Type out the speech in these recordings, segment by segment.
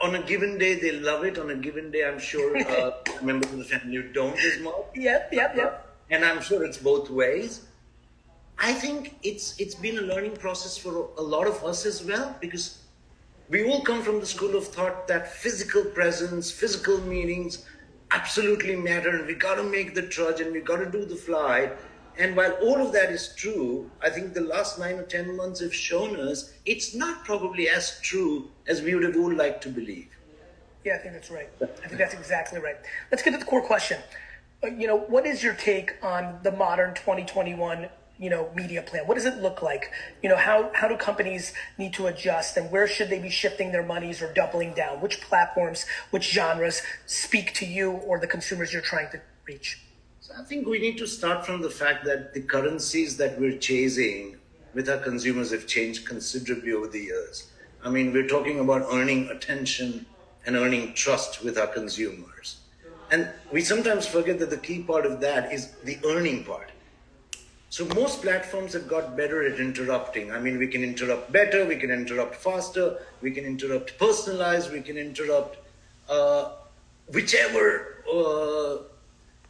on a given day, they love it. On a given day, I'm sure members of the family who don't as much. Yep. And I'm sure it's both ways. I think it's been a learning process for a lot of us as well, because we all come from the school of thought that physical presence, physical meetings absolutely matter, and we got to make the trudge and we got to do the flight. And while all of that is true, I think the last 9 or 10 months have shown us it's not probably as true as we would have all liked to believe. Yeah, I think that's right. I think that's exactly right. Let's get to the core question. What is your take on the modern 2021, media plan? What does it look like? How do companies need to adjust, and where should they be shifting their monies or doubling down? Which platforms, which genres speak to you or the consumers you're trying to reach? So I think we need to start from the fact that the currencies that we're chasing with our consumers have changed considerably over the years. I mean, we're talking about earning attention and earning trust with our consumers. And we sometimes forget that the key part of that is the earning part. So most platforms have got better at interrupting. I mean, we can interrupt better, we can interrupt faster, we can interrupt personalized, we can interrupt whichever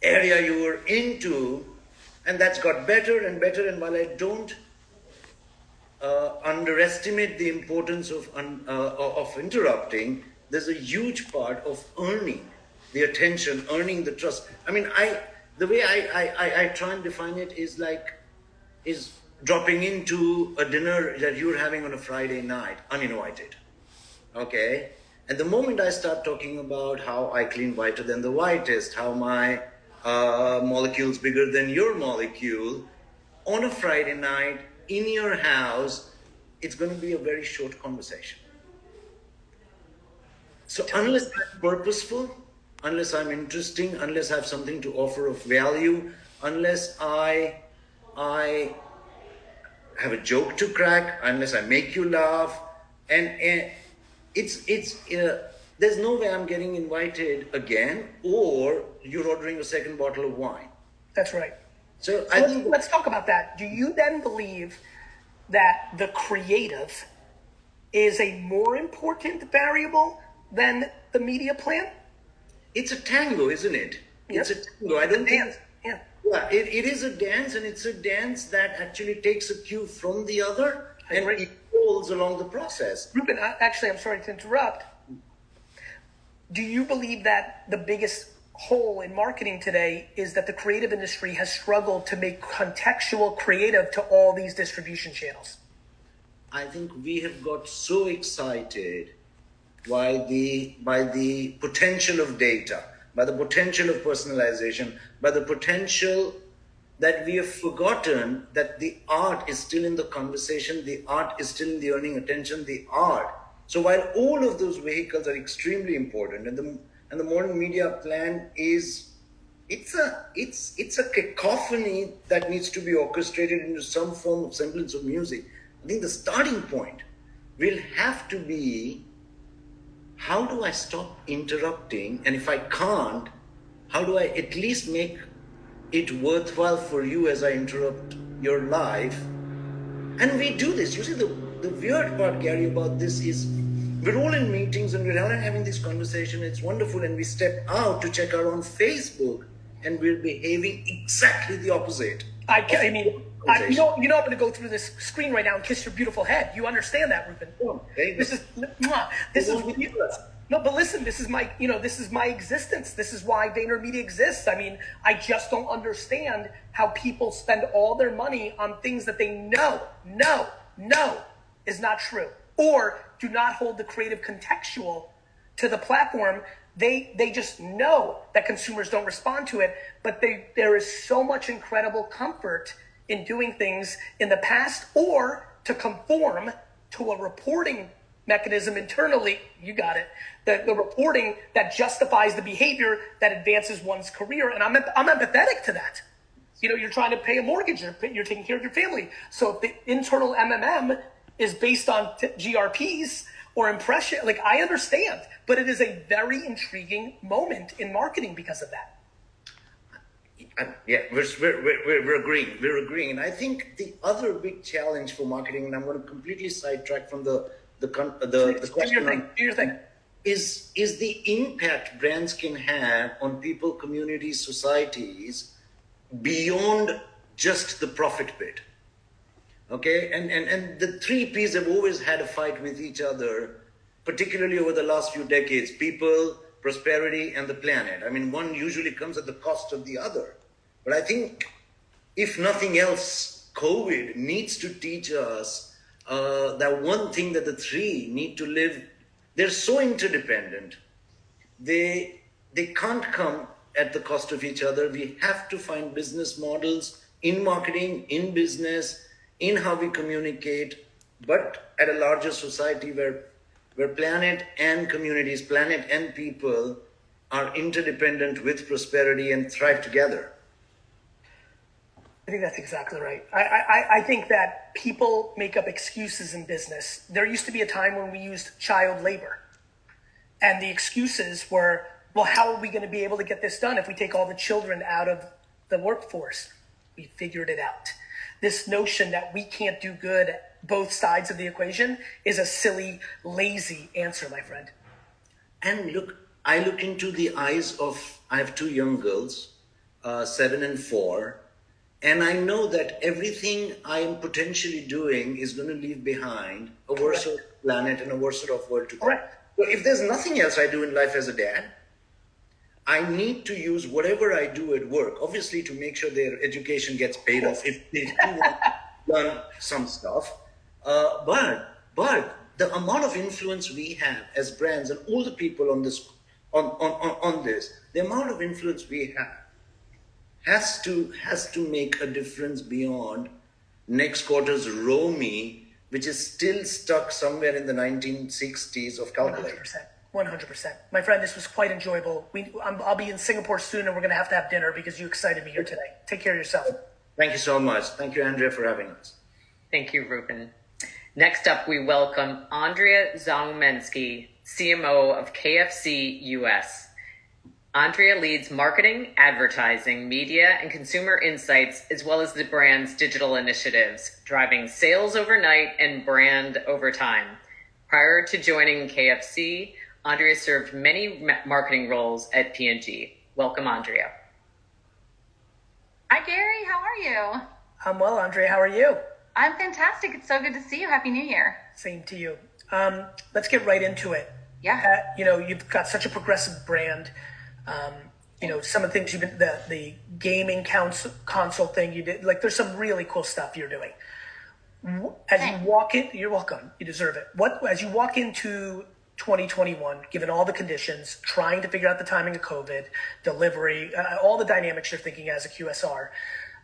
area you were into, and that's got better and better. And while I don't underestimate the importance of interrupting, there's a huge part of earning the attention, earning the trust. I mean, the way I try and define it is dropping into a dinner that you're having on a Friday night, uninvited. Okay? And the moment I start talking about how I clean whiter than the whitest, how my molecule's bigger than your molecule, on a Friday night, in your house, it's going to be a very short conversation. So unless I'm purposeful, unless I'm interesting, unless I have something to offer of value, unless I have a joke to crack, unless I make you laugh, and there's no way I'm getting invited again, or you're ordering a second bottle of wine. That's right. So let's talk about that. Do you then believe that the creative is a more important variable than the media plan? It's a tango, isn't it? Yep. It's a tango. I don't think. Yeah. Yeah, it is a dance, and it's a dance that actually takes a cue from the other and it rolls along the process. Rulin, actually, I'm sorry to interrupt. Do you believe that the biggest hole in marketing today is that the creative industry has struggled to make contextual creative to all these distribution channels? I think we have got so excited by the potential of data, by the potential of personalization, by the potential that we have forgotten that the art is still in the conversation, the art is still in the earning attention, the art. So while all of those vehicles are extremely important, and the modern media plan is, it's a cacophony that needs to be orchestrated into some form of semblance of music. I think the starting point will have to be, how do I stop interrupting? And if I can't, how do I at least make it worthwhile for you as I interrupt your life? And we do this. You see, the weird part, Gary, about this is we're all in meetings and we're all having this conversation. It's wonderful. And we step out to check our own Facebook and we're behaving exactly the opposite. I'm going to go through this screen right now and kiss your beautiful head. You understand that, Rulin? Oh, this is no, but listen, this is my existence. This is why VaynerMedia exists. I mean, I just don't understand how people spend all their money on things that they know is not true, or do not hold the creative contextual to the platform. They just know that consumers don't respond to it, but there is so much incredible comfort in doing things in the past, or to conform to a reporting mechanism internally. You got it. The reporting that justifies the behavior that advances one's career. And I'm empathetic to that. You're trying to pay a mortgage, you're taking care of your family. So if the internal MMM is based on GRPs or impression, I understand, but it is a very intriguing moment in marketing because of that. Yeah, we're agreeing. We're agreeing. And I think the other big challenge for marketing, and I'm going to completely sidetrack from the question. Do your thing. is the impact brands can have on people, communities, societies beyond just the profit bit. Okay, and the three P's have always had a fight with each other, particularly over the last few decades: people, prosperity, and the planet. I mean, one usually comes at the cost of the other. But I think, if nothing else, COVID needs to teach us that one thing that the three need to live. They're so interdependent. They can't come at the cost of each other. We have to find business models in marketing, in business, in how we communicate, but at a larger society where planet and communities, planet and people are interdependent with prosperity and thrive together. I think that's exactly right. I think that people make up excuses in business. There used to be a time when we used child labor. And the excuses were, well, how are we going to be able to get this done if we take all the children out of the workforce? We figured it out. This notion that we can't do good at both sides of the equation is a silly, lazy answer, my friend. And look, I look into the eyes of, I have two young girls, 7 and 4. And I know that everything I am potentially doing is going to leave behind a worse off planet and a worse off world to come. Correct. So if there's nothing else I do in life as a dad, I need to use whatever I do at work, obviously, to make sure their education gets paid off if they do learn some stuff. But the amount of influence we have as brands and all the people on this, the amount of influence we have has to make a difference beyond next quarter's ROMI, which is still stuck somewhere in the 1960s of calculating. 100%. My friend, this was quite enjoyable. I'll be in Singapore soon, and we're going to have dinner because you excited me here today. Take care of yourself. Thank you so much. Thank you, Andrea, for having us. Thank you, Rulin. Next up, we welcome Andrea Zong Mensky, CMO of KFC US. Andrea leads marketing, advertising, media, and consumer insights, as well as the brand's digital initiatives, driving sales overnight and brand over time. Prior to joining KFC, Andrea served many marketing roles at P&G. Welcome, Andrea. Hi, Gary. How are you? I'm well, Andrea. How are you? I'm fantastic. It's so good to see you. Happy New Year. Same to you. Let's get right into it. Yeah. You've got such a progressive brand. Some of the things you've been, the gaming console thing you did, like there's some really cool stuff you're doing. As you walk in, you're welcome. You deserve it. As you walk into 2021, given all the conditions, trying to figure out the timing of COVID, delivery, all the dynamics you're thinking as a QSR.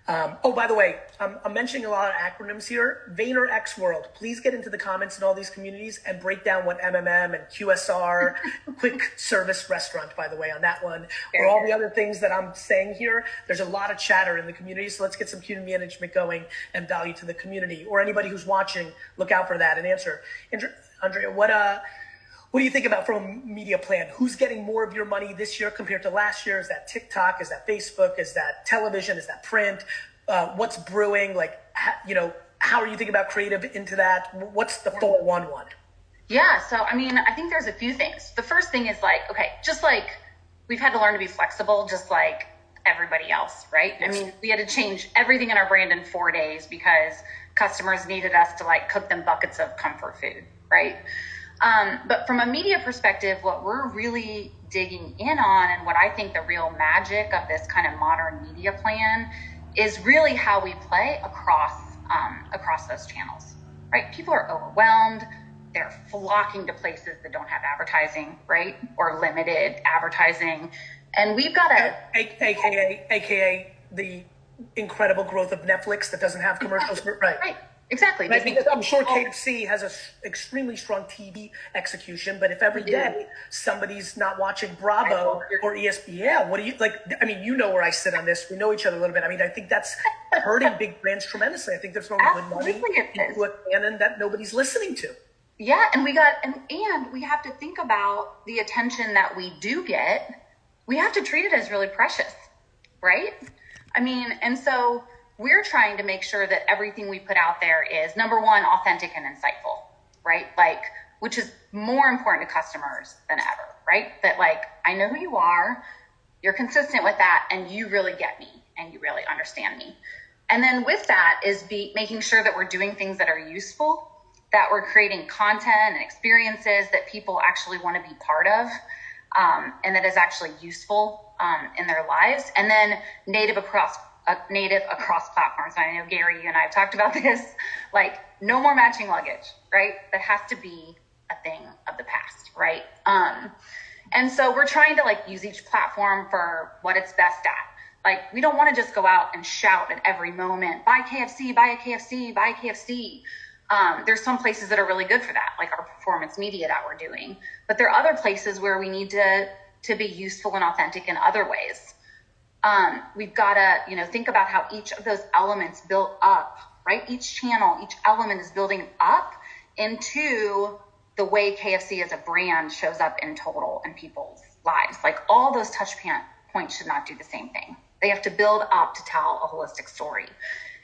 By the way, I'm mentioning a lot of acronyms here. Vayner World, please get into the comments in all these communities and break down what MMM and QSR, quick service restaurant, by the way, on that one, or all the other things that I'm saying here. There's a lot of chatter in the community, so let's get some community management going and value to the community. Or anybody who's watching, look out for that and answer. Andrea, what do you think about from a media plan? Who's getting more of your money this year compared to last year? Is that TikTok? Is that Facebook? Is that television? Is that print? What's brewing? How are you thinking about creative into that? What's the 411? Yeah. So, I think there's a few things. The first thing is just like we've had to learn to be flexible, just like everybody else, right? Yes. We had to change everything in our brand in 4 days because customers needed us to cook them buckets of comfort food, right? But from a media perspective, what we're really digging in on and what I think the real magic of this kind of modern media plan is really how we play across those channels, right? People are overwhelmed. They're flocking to places that don't have advertising, right? Or limited advertising. And we've got AKA the incredible growth of Netflix that doesn't have commercials. Right. Exactly. Because I'm sure KFC has an extremely strong TV execution, but if every day somebody's not watching Bravo or ESPN, what do you like? You know where I sit on this. We know each other a little bit. I think that's hurting big brands tremendously. I think they're throwing good money into a canon that nobody's listening to. Yeah, and we have to think about the attention that we do get. We have to treat it as really precious, right? And so we're trying to make sure that everything we put out there is, number one, authentic and insightful, right? which is more important to customers than ever, right? That like, I know who you are, you're consistent with that, and you really get me, and you really understand me. And then with that is making sure that we're doing things that are useful, that we're creating content and experiences that people actually want to be part of, and that is actually useful in their lives. And then native across platforms. I know Gary, you and I have talked about this, like no more matching luggage, right? That has to be a thing of the past, right? And so we're trying to like use each platform for what it's best at. Like, we don't want to just go out and shout at every moment, buy KFC, buy a KFC, buy a KFC. There's some places that are really good for that, like our performance media that we're doing. But there are other places where we need to be useful and authentic in other ways. We've got to, think about how each of those elements built up, right? Each channel, each element is building up into the way KFC as a brand shows up in total in people's lives. Like all those touch points should not do the same thing. They have to build up to tell a holistic story.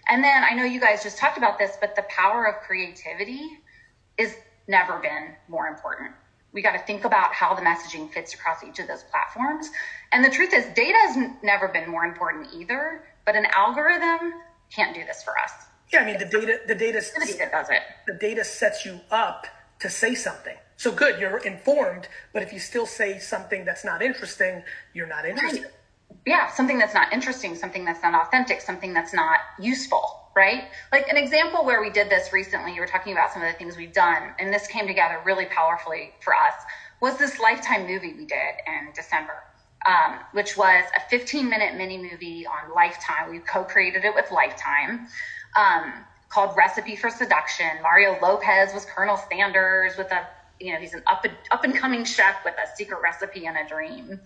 And then I know you guys just talked about this, but the power of creativity is never been more important. We got to think about how the messaging fits across each of those platforms. And the truth is, data has never been more important either, but an algorithm can't do this for us. Yeah, I mean, the data does it. The data sets you up to say something. So good, you're informed, but if you still say something that's not interesting, you're not interested. Right. Yeah, something that's not interesting, something that's not authentic, something that's not useful, right? Like an example where we did this recently, you were talking about some of the things we've done, and this came together really powerfully for us, was this Lifetime movie we did in December, which was a 15-minute mini movie on Lifetime. We co-created it with Lifetime, called Recipe for Seduction. Mario Lopez was Colonel Sanders with he's an up and coming chef with a secret recipe and a dream.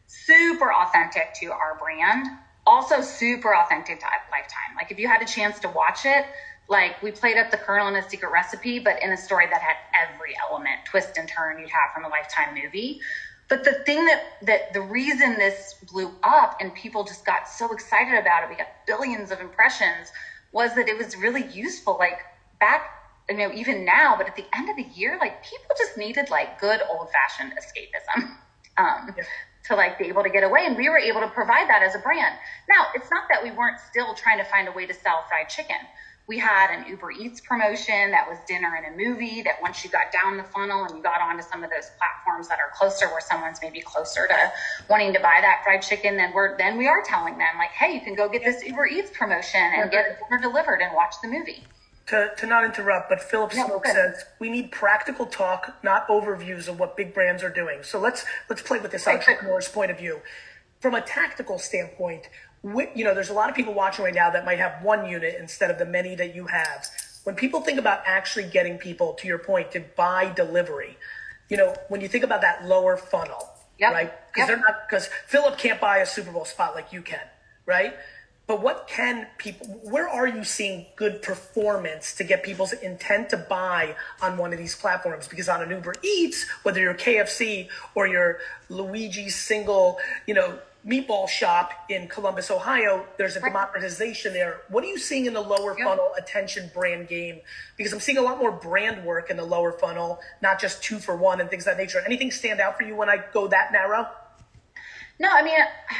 Super authentic to our brand, also super authentic to Lifetime. Like if you had a chance to watch it, like we played up the Colonel and his secret recipe, but in a story that had every element, twist and turn you'd have from a Lifetime movie. But the thing that the reason this blew up and people just got so excited about it, we got billions of impressions, was that it was really useful. Like back, even now, but at the end of the year, like people just needed like good old fashioned escapism. To like be able to get away. And we were able to provide that as a brand. Now, it's not that we weren't still trying to find a way to sell fried chicken. We had an Uber Eats promotion that was dinner and a movie that once you got down the funnel and you got onto some of those platforms that are closer, where someone's maybe closer to wanting to buy that fried chicken, then we are telling them like, hey, you can go get this Uber Eats promotion and get it delivered and watch the movie. To not interrupt, but Philip Smoke says we need practical talk, not overviews of what big brands are doing. So let's play with this entrepreneur's point of view. From a tactical standpoint, there's a lot of people watching right now that might have one unit instead of the many that you have. When people think about actually getting people, to your point, to buy delivery, when you think about that lower funnel, right? Because Philip can't buy a Super Bowl spot like you can, right? But where are you seeing good performance to get people's intent to buy on one of these platforms? Because on an Uber Eats, whether you're KFC or you're Luigi's single, meatball shop in Columbus, Ohio, there's a democratization there. What are you seeing in the lower funnel attention brand game? Because I'm seeing a lot more brand work in the lower funnel, not just 2 for 1 and things of that nature. Anything stand out for you when I go that narrow? No, I mean,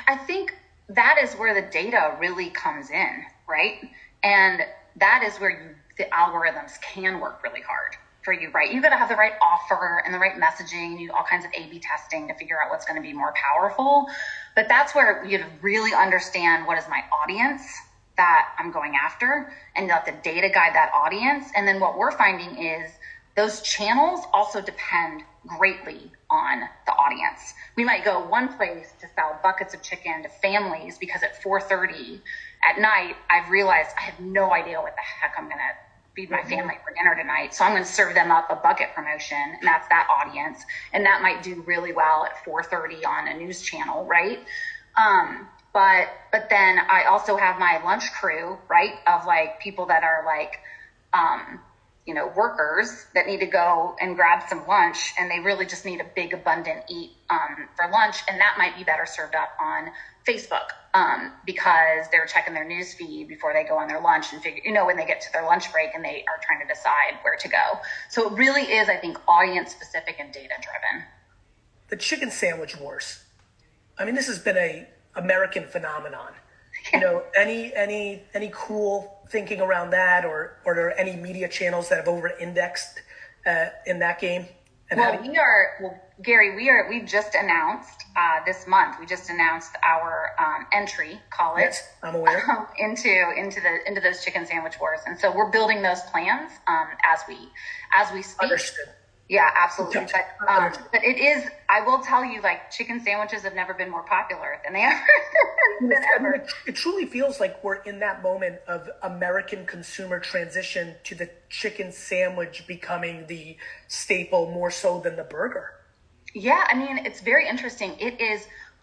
I think that is where the data really comes in, right? And that is where the algorithms can work really hard for you, right? You got to have the right offer and the right messaging, and all kinds of A/B testing to figure out what's going to be more powerful. But that's where you really understand what is my audience that I'm going after, and let the data guide that audience. And then what we're finding is those channels also depend greatly on the audience. We might go one place to sell buckets of chicken to families because at 4:30 at night, I've realized I have no idea what the heck I'm going to feed my family for dinner tonight. So I'm going to serve them up a bucket promotion, and that's that audience. And that might do really well at 4:30 on a news channel, right? But then I also have my lunch crew, right? Of like people that are like, workers that need to go and grab some lunch, and they really just need a big abundant eat for lunch, and that might be better served up on Facebook because they're checking their news feed before they go on their lunch and figure, when they get to their lunch break and they are trying to decide where to go. So it really is, I think, audience specific and data driven. The chicken sandwich wars. I mean, this has been a American phenomenon. Any cool thinking around that, or are there any media channels that have over-indexed in that game? And Gary, we just announced this month. We just announced our entry, call it. Yes, I'm aware. into those chicken sandwich wars, and so we're building those plans as we speak. Understood. Yeah, absolutely. But it is, I will tell you, like, chicken sandwiches have never been more popular than they ever. It truly feels like we're in that moment of American consumer transition to the chicken sandwich becoming the staple more so than the burger. Yeah, I mean, it's very interesting.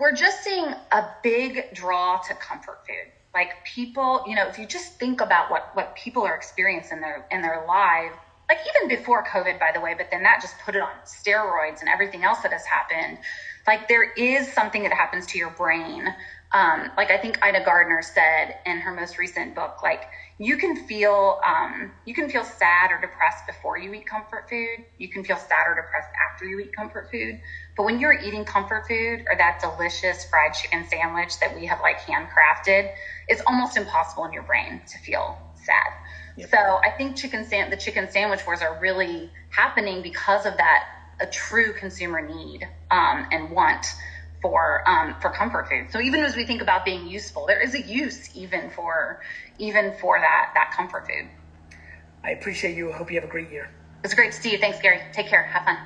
We're just seeing a big draw to comfort food. Like, people, if you just think about what people are experiencing in their lives, like even before COVID, by the way, but then that just put it on steroids and everything else that has happened. Like, there is something that happens to your brain. Like I think Ida Gardner said in her most recent book, like you can feel sad or depressed before you eat comfort food. You can feel sad or depressed after you eat comfort food. But when you're eating comfort food or that delicious fried chicken sandwich that we have like handcrafted, it's almost impossible in your brain to feel sad. Yep. So I think the chicken sandwich wars are really happening because of that, a true consumer need and want for comfort food. So even as we think about being useful, there is a use even for that comfort food. I appreciate you. I hope you have a great year. It's great to see you. Thanks, Gary. Take care. Have fun.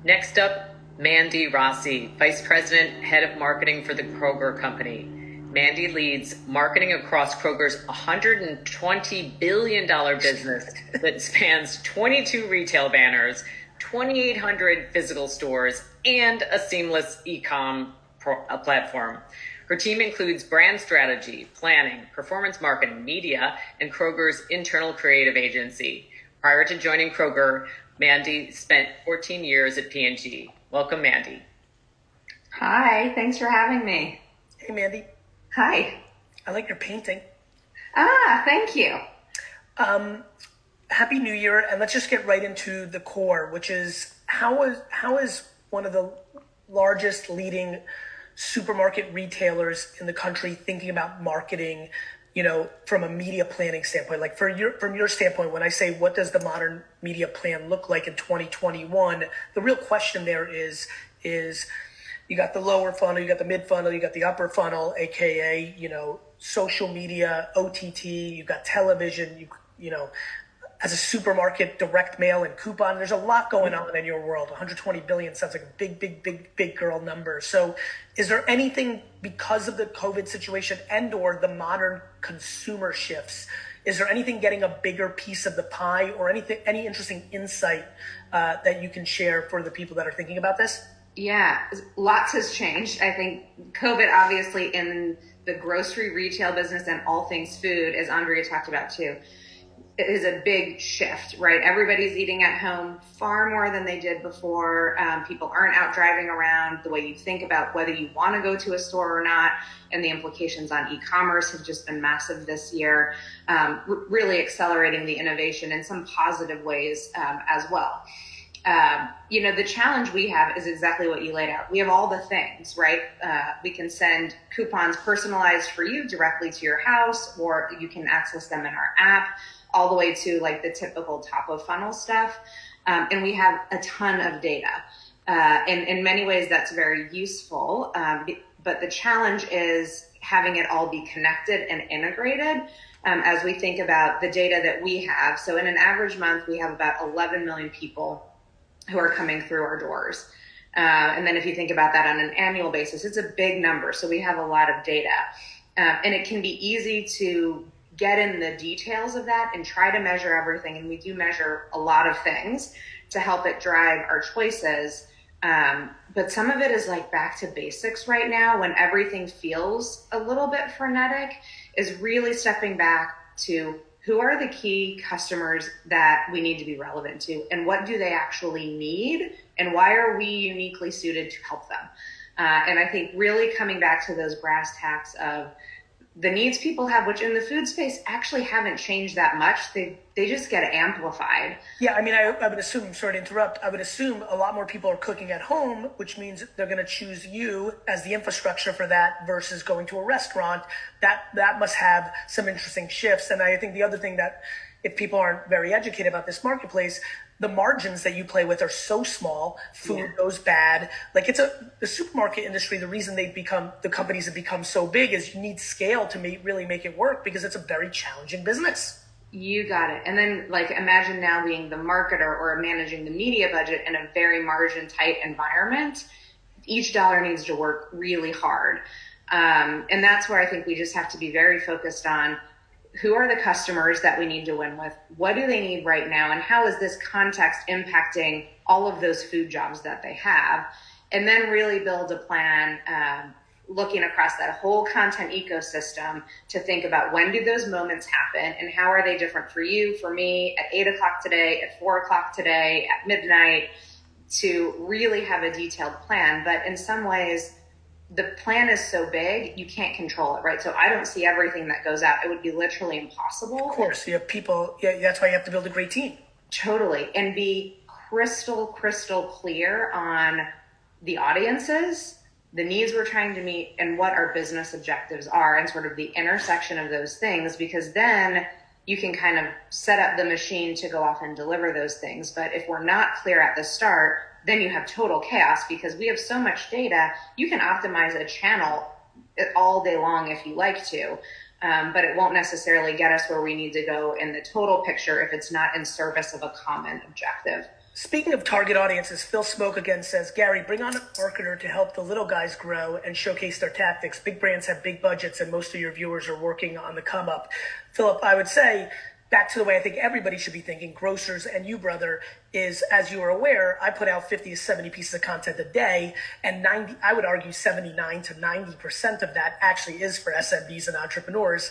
Next up, Mandy Rossi, Vice President, Head of Marketing for the Kroger Company. Mandy leads marketing across Kroger's $120 billion business that spans 22 retail banners, 2,800 physical stores, and a seamless e-com platform. Her team includes brand strategy, planning, performance marketing, media, and Kroger's internal creative agency. Prior to joining Kroger, Mandy spent 14 years at P&G. Welcome, Mandy. Hi, thanks for having me. Hey, Mandy. Hi. I like your painting. Thank you. Happy New Year, and let's just get right into the core, which is how is one of the largest leading supermarket retailers in the country thinking about marketing, from a media planning standpoint? Like from your standpoint, when I say what does the modern media plan look like in 2021, the real question there is you got the lower funnel, you got the mid funnel, you got the upper funnel, aka, social media, OTT, you got television, as a supermarket, direct mail and coupon. There's a lot going on in your world. 120 billion sounds like a big girl number. So is there anything, because of the COVID situation and or the modern consumer shifts, is there anything getting a bigger piece of the pie, or any interesting insight that you can share for the people that are thinking about this? Yeah, lots has changed. I think COVID, obviously, in the grocery retail business and all things food, as Andrea talked about too, is a big shift, right? Everybody's eating at home far more than they did before. People aren't out driving around. The way you think about whether you want to go to a store or not, and the implications on e-commerce have just been massive this year, really accelerating the innovation in some positive ways as well. The challenge we have is exactly what you laid out. We have all the things, right? We can send coupons personalized for you directly to your house, or you can access them in our app, all the way to like the typical top of funnel stuff. And we have a ton of data. In many ways, that's very useful. But the challenge is having it all be connected and integrated as we think about the data that we have. So in an average month, we have about 11 million people who are coming through our doors. And then if you think about that on an annual basis, it's a big number. So we have a lot of data. And it can be easy to get in the details of that and try to measure everything. And we do measure a lot of things to help it drive our choices. But some of it is like back to basics right now, when everything feels a little bit frenetic, is really stepping back to who are the key customers that we need to be relevant to, and what do they actually need, and why are we uniquely suited to help them? And I think really coming back to those brass tacks of the needs people have, which in the food space actually haven't changed that much. They just get amplified. Yeah, I mean, I would assume, sorry to interrupt, I would assume a lot more people are cooking at home, which means they're going to choose you as the infrastructure for that versus going to a restaurant. That must have some interesting shifts. And I think the other thing that, if people aren't very educated about this marketplace, the margins that you play with are so small. Food goes bad. Like the supermarket industry, the reason the companies have become so big is you need scale to really make it work, because it's a very challenging business. You got it. And then like imagine now being the marketer or managing the media budget in a very margin tight environment. Each dollar needs to work really hard. And that's where I think we just have to be very focused on who are the customers that we need to win with? What do they need right now? And how is this context impacting all of those food jobs that they have? And then really build a plan, looking across that whole content ecosystem to think about when do those moments happen and how are they different for you, for me, at 8 o'clock today, at 4 o'clock today, at midnight, to really have a detailed plan. But in some ways, the plan is so big, you can't control it, right? So I don't see everything that goes out. It would be literally impossible. Of course, you have people, that's why you have to build a great team. Totally. And be crystal clear on the audiences, the needs we're trying to meet, and what our business objectives are, and sort of the intersection of those things, because then you can kind of set up the machine to go off and deliver those things. But if we're not clear at the start, then you have total chaos, because we have so much data. You can optimize a channel all day long if you like to, but it won't necessarily get us where we need to go in the total picture if it's not in service of a common objective. Speaking of target audiences, Phil Smoke again says, Gary, bring on a marketer to help the little guys grow and showcase their tactics. Big brands have big budgets and most of your viewers are working on the come up. Philip, I would say, back to the way I think everybody should be thinking, grocers and you, brother, is, as you are aware, I put out 50 to 70 pieces of content a day, and I would argue 79 to 90% of that actually is for SMBs and entrepreneurs.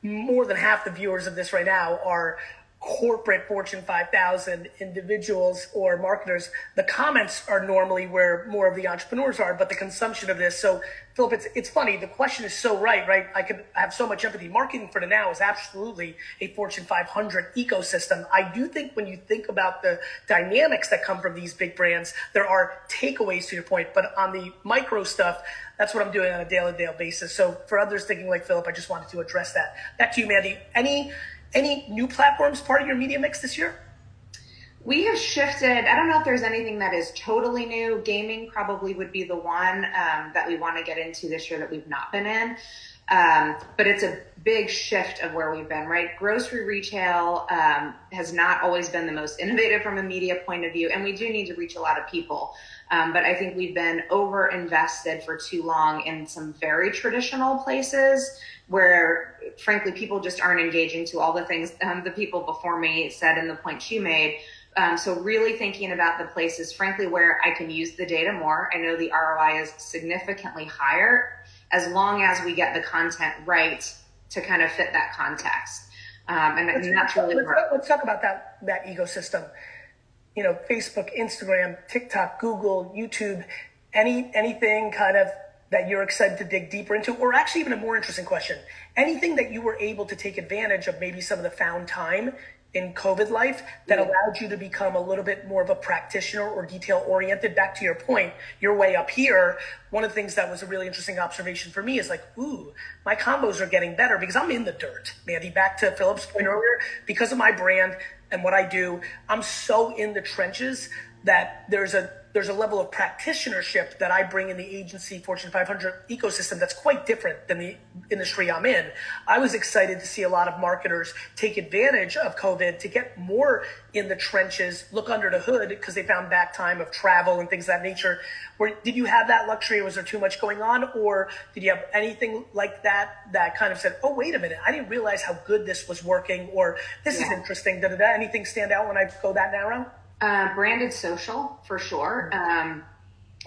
More than half the viewers of this right now are corporate Fortune 5000 individuals or marketers. The comments are normally where more of the entrepreneurs are, but the consumption of this. So Philip, it's funny. The question is so right? I could have so much empathy. Marketing for the now is absolutely a Fortune 500 ecosystem. I do think when you think about the dynamics that come from these big brands, there are takeaways to your point, but on the micro stuff, that's what I'm doing on a daily basis. So for others thinking like Philip, I just wanted to address that. Back to you, Mandy. Any new platforms part of your media mix this year? We have shifted. I don't know if there's anything that is totally new. Gaming probably would be the one that we want to get into this year that we've not been in. But it's a big shift of where we've been, right? Grocery retail has not always been the most innovative from a media point of view, and we do need to reach a lot of people. But I think we've been over invested for too long in some very traditional places where, frankly, people just aren't engaging to all the things the people before me said and the points you made. So really thinking about the places, frankly, where I can use the data more. I know the ROI is significantly higher as long as we get the content right to kind of fit that context. And that's really let's talk about that ecosystem. You know, Facebook, Instagram, TikTok, Google, YouTube, anything kind of that you're excited to dig deeper into, or actually even a more interesting question, anything that you were able to take advantage of, maybe some of the found time in COVID life that allowed you to become a little bit more of a practitioner or detail oriented? Back to your point, you're way up here. One of the things that was a really interesting observation for me is like, ooh, my combos are getting better because I'm in the dirt, Mandy. Back to Philip's point earlier, because of my brand and what I do, I'm so in the trenches that there's a level of practitionership that I bring in the agency Fortune 500 ecosystem that's quite different than the industry I'm in. I was excited to see a lot of marketers take advantage of COVID to get more in the trenches, look under the hood, because they found back time of travel and things of that nature. Did you have that luxury, or was there too much going on? Or did you have anything like that kind of said, oh, wait a minute, I didn't realize how good this was working, or this is interesting, Anything stand out when I go that narrow? Branded social, for sure.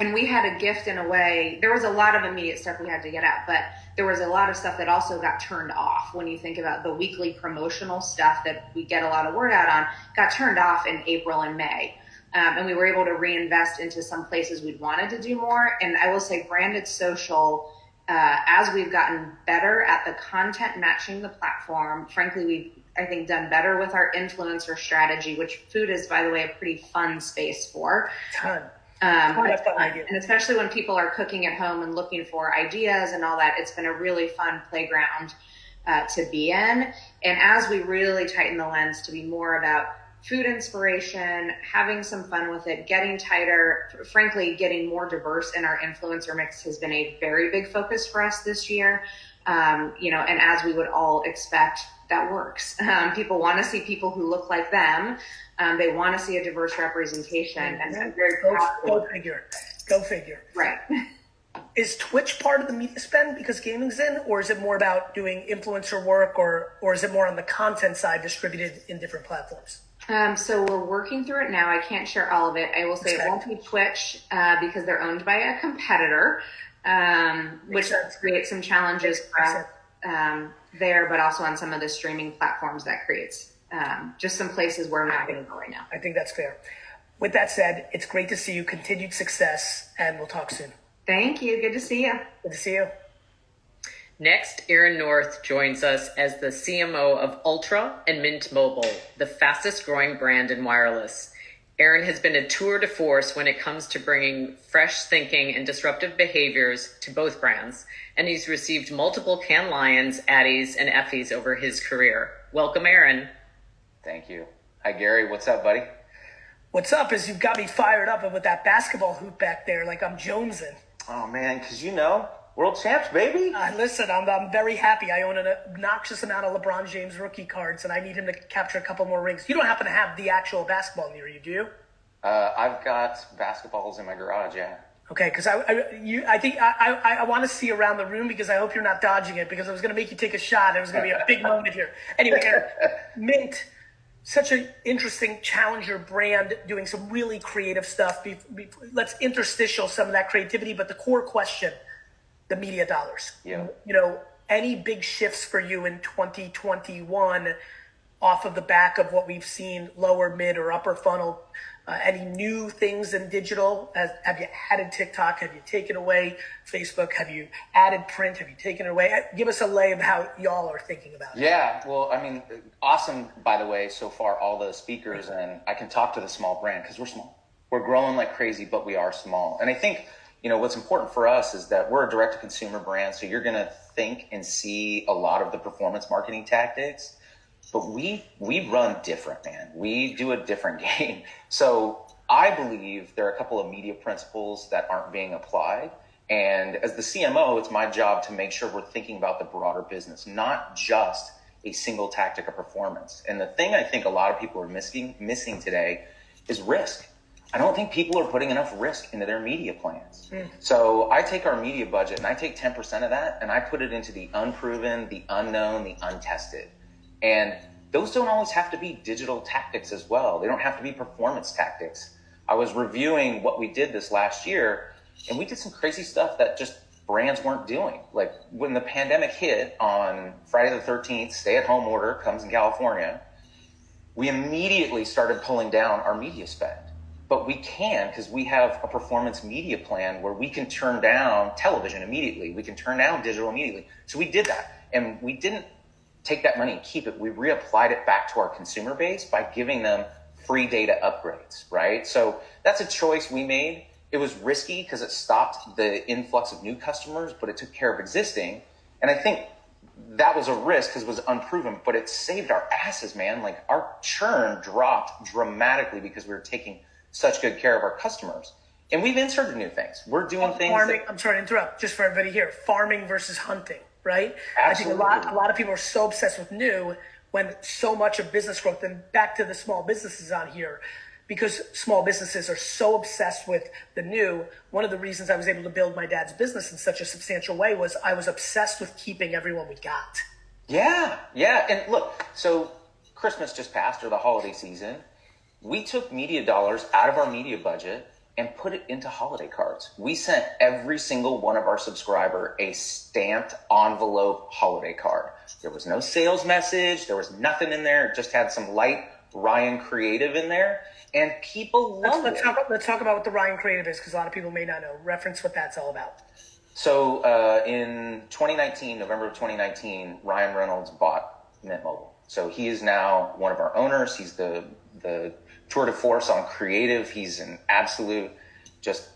And we had a gift in a way. There was a lot of immediate stuff we had to get out, but there was a lot of stuff that also got turned off. When you think about the weekly promotional stuff that we get a lot of word out on, got turned off in April and May. And we were able to reinvest into some places we'd wanted to do more. And I will say branded social, as we've gotten better at the content matching the platform, frankly, we've, I think, done better with our influencer strategy, which food is, by the way, a pretty fun space for. And especially when people are cooking at home and looking for ideas and all that, it's been a really fun playground to be in. And as we really tighten the lens to be more about food inspiration, having some fun with it, getting tighter, frankly, getting more diverse in our influencer mix has been a very big focus for us this year. You know, and as we would all expect, that works. People want to see people who look like them. They want to see a diverse representation, and I'm very proud. Go figure. Right. Is Twitch part of the media spend because gaming's in, or is it more about doing influencer work, or is it more on the content side distributed in different platforms? So we're working through it now. I can't share all of it. I will say it won't be Twitch because they're owned by a competitor, which creates some challenges for us there, but also on some of the streaming platforms that creates just some places where we're not going to go right now. I think that's fair. With that said, it's great to see you. Continued success, and we'll talk soon. Thank you. Good to see you. Good to see you. Next, Aaron North joins us as the CMO of Ultra and Mint Mobile, the fastest growing brand in wireless. Aaron has been a tour de force when it comes to bringing fresh thinking and disruptive behaviors to both brands, and he's received multiple Cannes Lions, Addies, and Effies over his career. Welcome, Aaron. Thank you. Hi, Gary. What's up, buddy? What's up is you've got me fired up with that basketball hoop back there like I'm jonesing. Oh, man, because you know, world champs, baby. Listen, I'm very happy. I own an obnoxious amount of LeBron James rookie cards, and I need him to capture a couple more rings. You don't happen to have the actual basketball near you, do you? I've got basketballs in my garage, yeah. Okay, because I think I want to see around the room because I hope you're not dodging it because I was going to make you take a shot. It was going to be a big moment here. Anyway, Aaron, Mint, such an interesting challenger brand doing some really creative stuff. Let's interstitial some of that creativity, but the core question, the media dollars. Yeah. You know, any big shifts for you in 2021 off of the back of what we've seen, lower, mid, or upper funnel? Any new things in digital? Have you added TikTok? Have you taken away Facebook? Have you added print? Have you taken it away? Give us a lay of how y'all are thinking about it. Yeah, well, I mean, awesome, by the way, so far, all the speakers, and I can talk to the small brand because we're small. We're growing like crazy, but we are small. And I think, you know, what's important for us is that we're a direct-to-consumer brand, so you're going to think and see a lot of the performance marketing tactics. But we run different, man. We do a different game. So I believe there are a couple of media principles that aren't being applied. And as the CMO, it's my job to make sure we're thinking about the broader business, not just a single tactic of performance. And the thing I think a lot of people are missing today is risk. I don't think people are putting enough risk into their media plans. So I take our media budget and I take 10% of that and I put it into the unproven, the unknown, the untested. And those don't always have to be digital tactics as well. They don't have to be performance tactics. I was reviewing what we did this last year, and we did some crazy stuff that just brands weren't doing. Like when the pandemic hit on Friday the 13th, stay-at-home order comes in California, we immediately started pulling down our media spend. But we can because we have a performance media plan where we can turn down television immediately. We can turn down digital immediately. So we did that, and we didn't take that money and keep it. We reapplied it back to our consumer base by giving them free data upgrades, right? So that's a choice we made. It was risky because it stopped the influx of new customers, but it took care of existing. And I think that was a risk because it was unproven, but it saved our asses, man. Like our churn dropped dramatically because we were taking such good care of our customers. And we've inserted new things. We're doing things. I'm sorry to interrupt, just for everybody here, farming versus hunting. Right? Absolutely. I think a lot of people are so obsessed with new when so much of business growth, and back to the small businesses on here, because small businesses are so obsessed with the new. One of the reasons I was able to build my dad's business in such a substantial way was I was obsessed with keeping everyone we got. Yeah. And look, so Christmas just passed, or the holiday season. We took media dollars out of our media budget and put it into holiday cards. We sent every single one of our subscriber a stamped envelope holiday card. There was no sales message. There was nothing in there. It just had some light Ryan creative in there, and people loved it. Let's talk about what the Ryan creative is, because a lot of people may not know. Reference what that's all about. So in 2019, November of 2019, Ryan Reynolds bought Mint Mobile. So he is now one of our owners. He's the tour de force on creative. He's an absolute just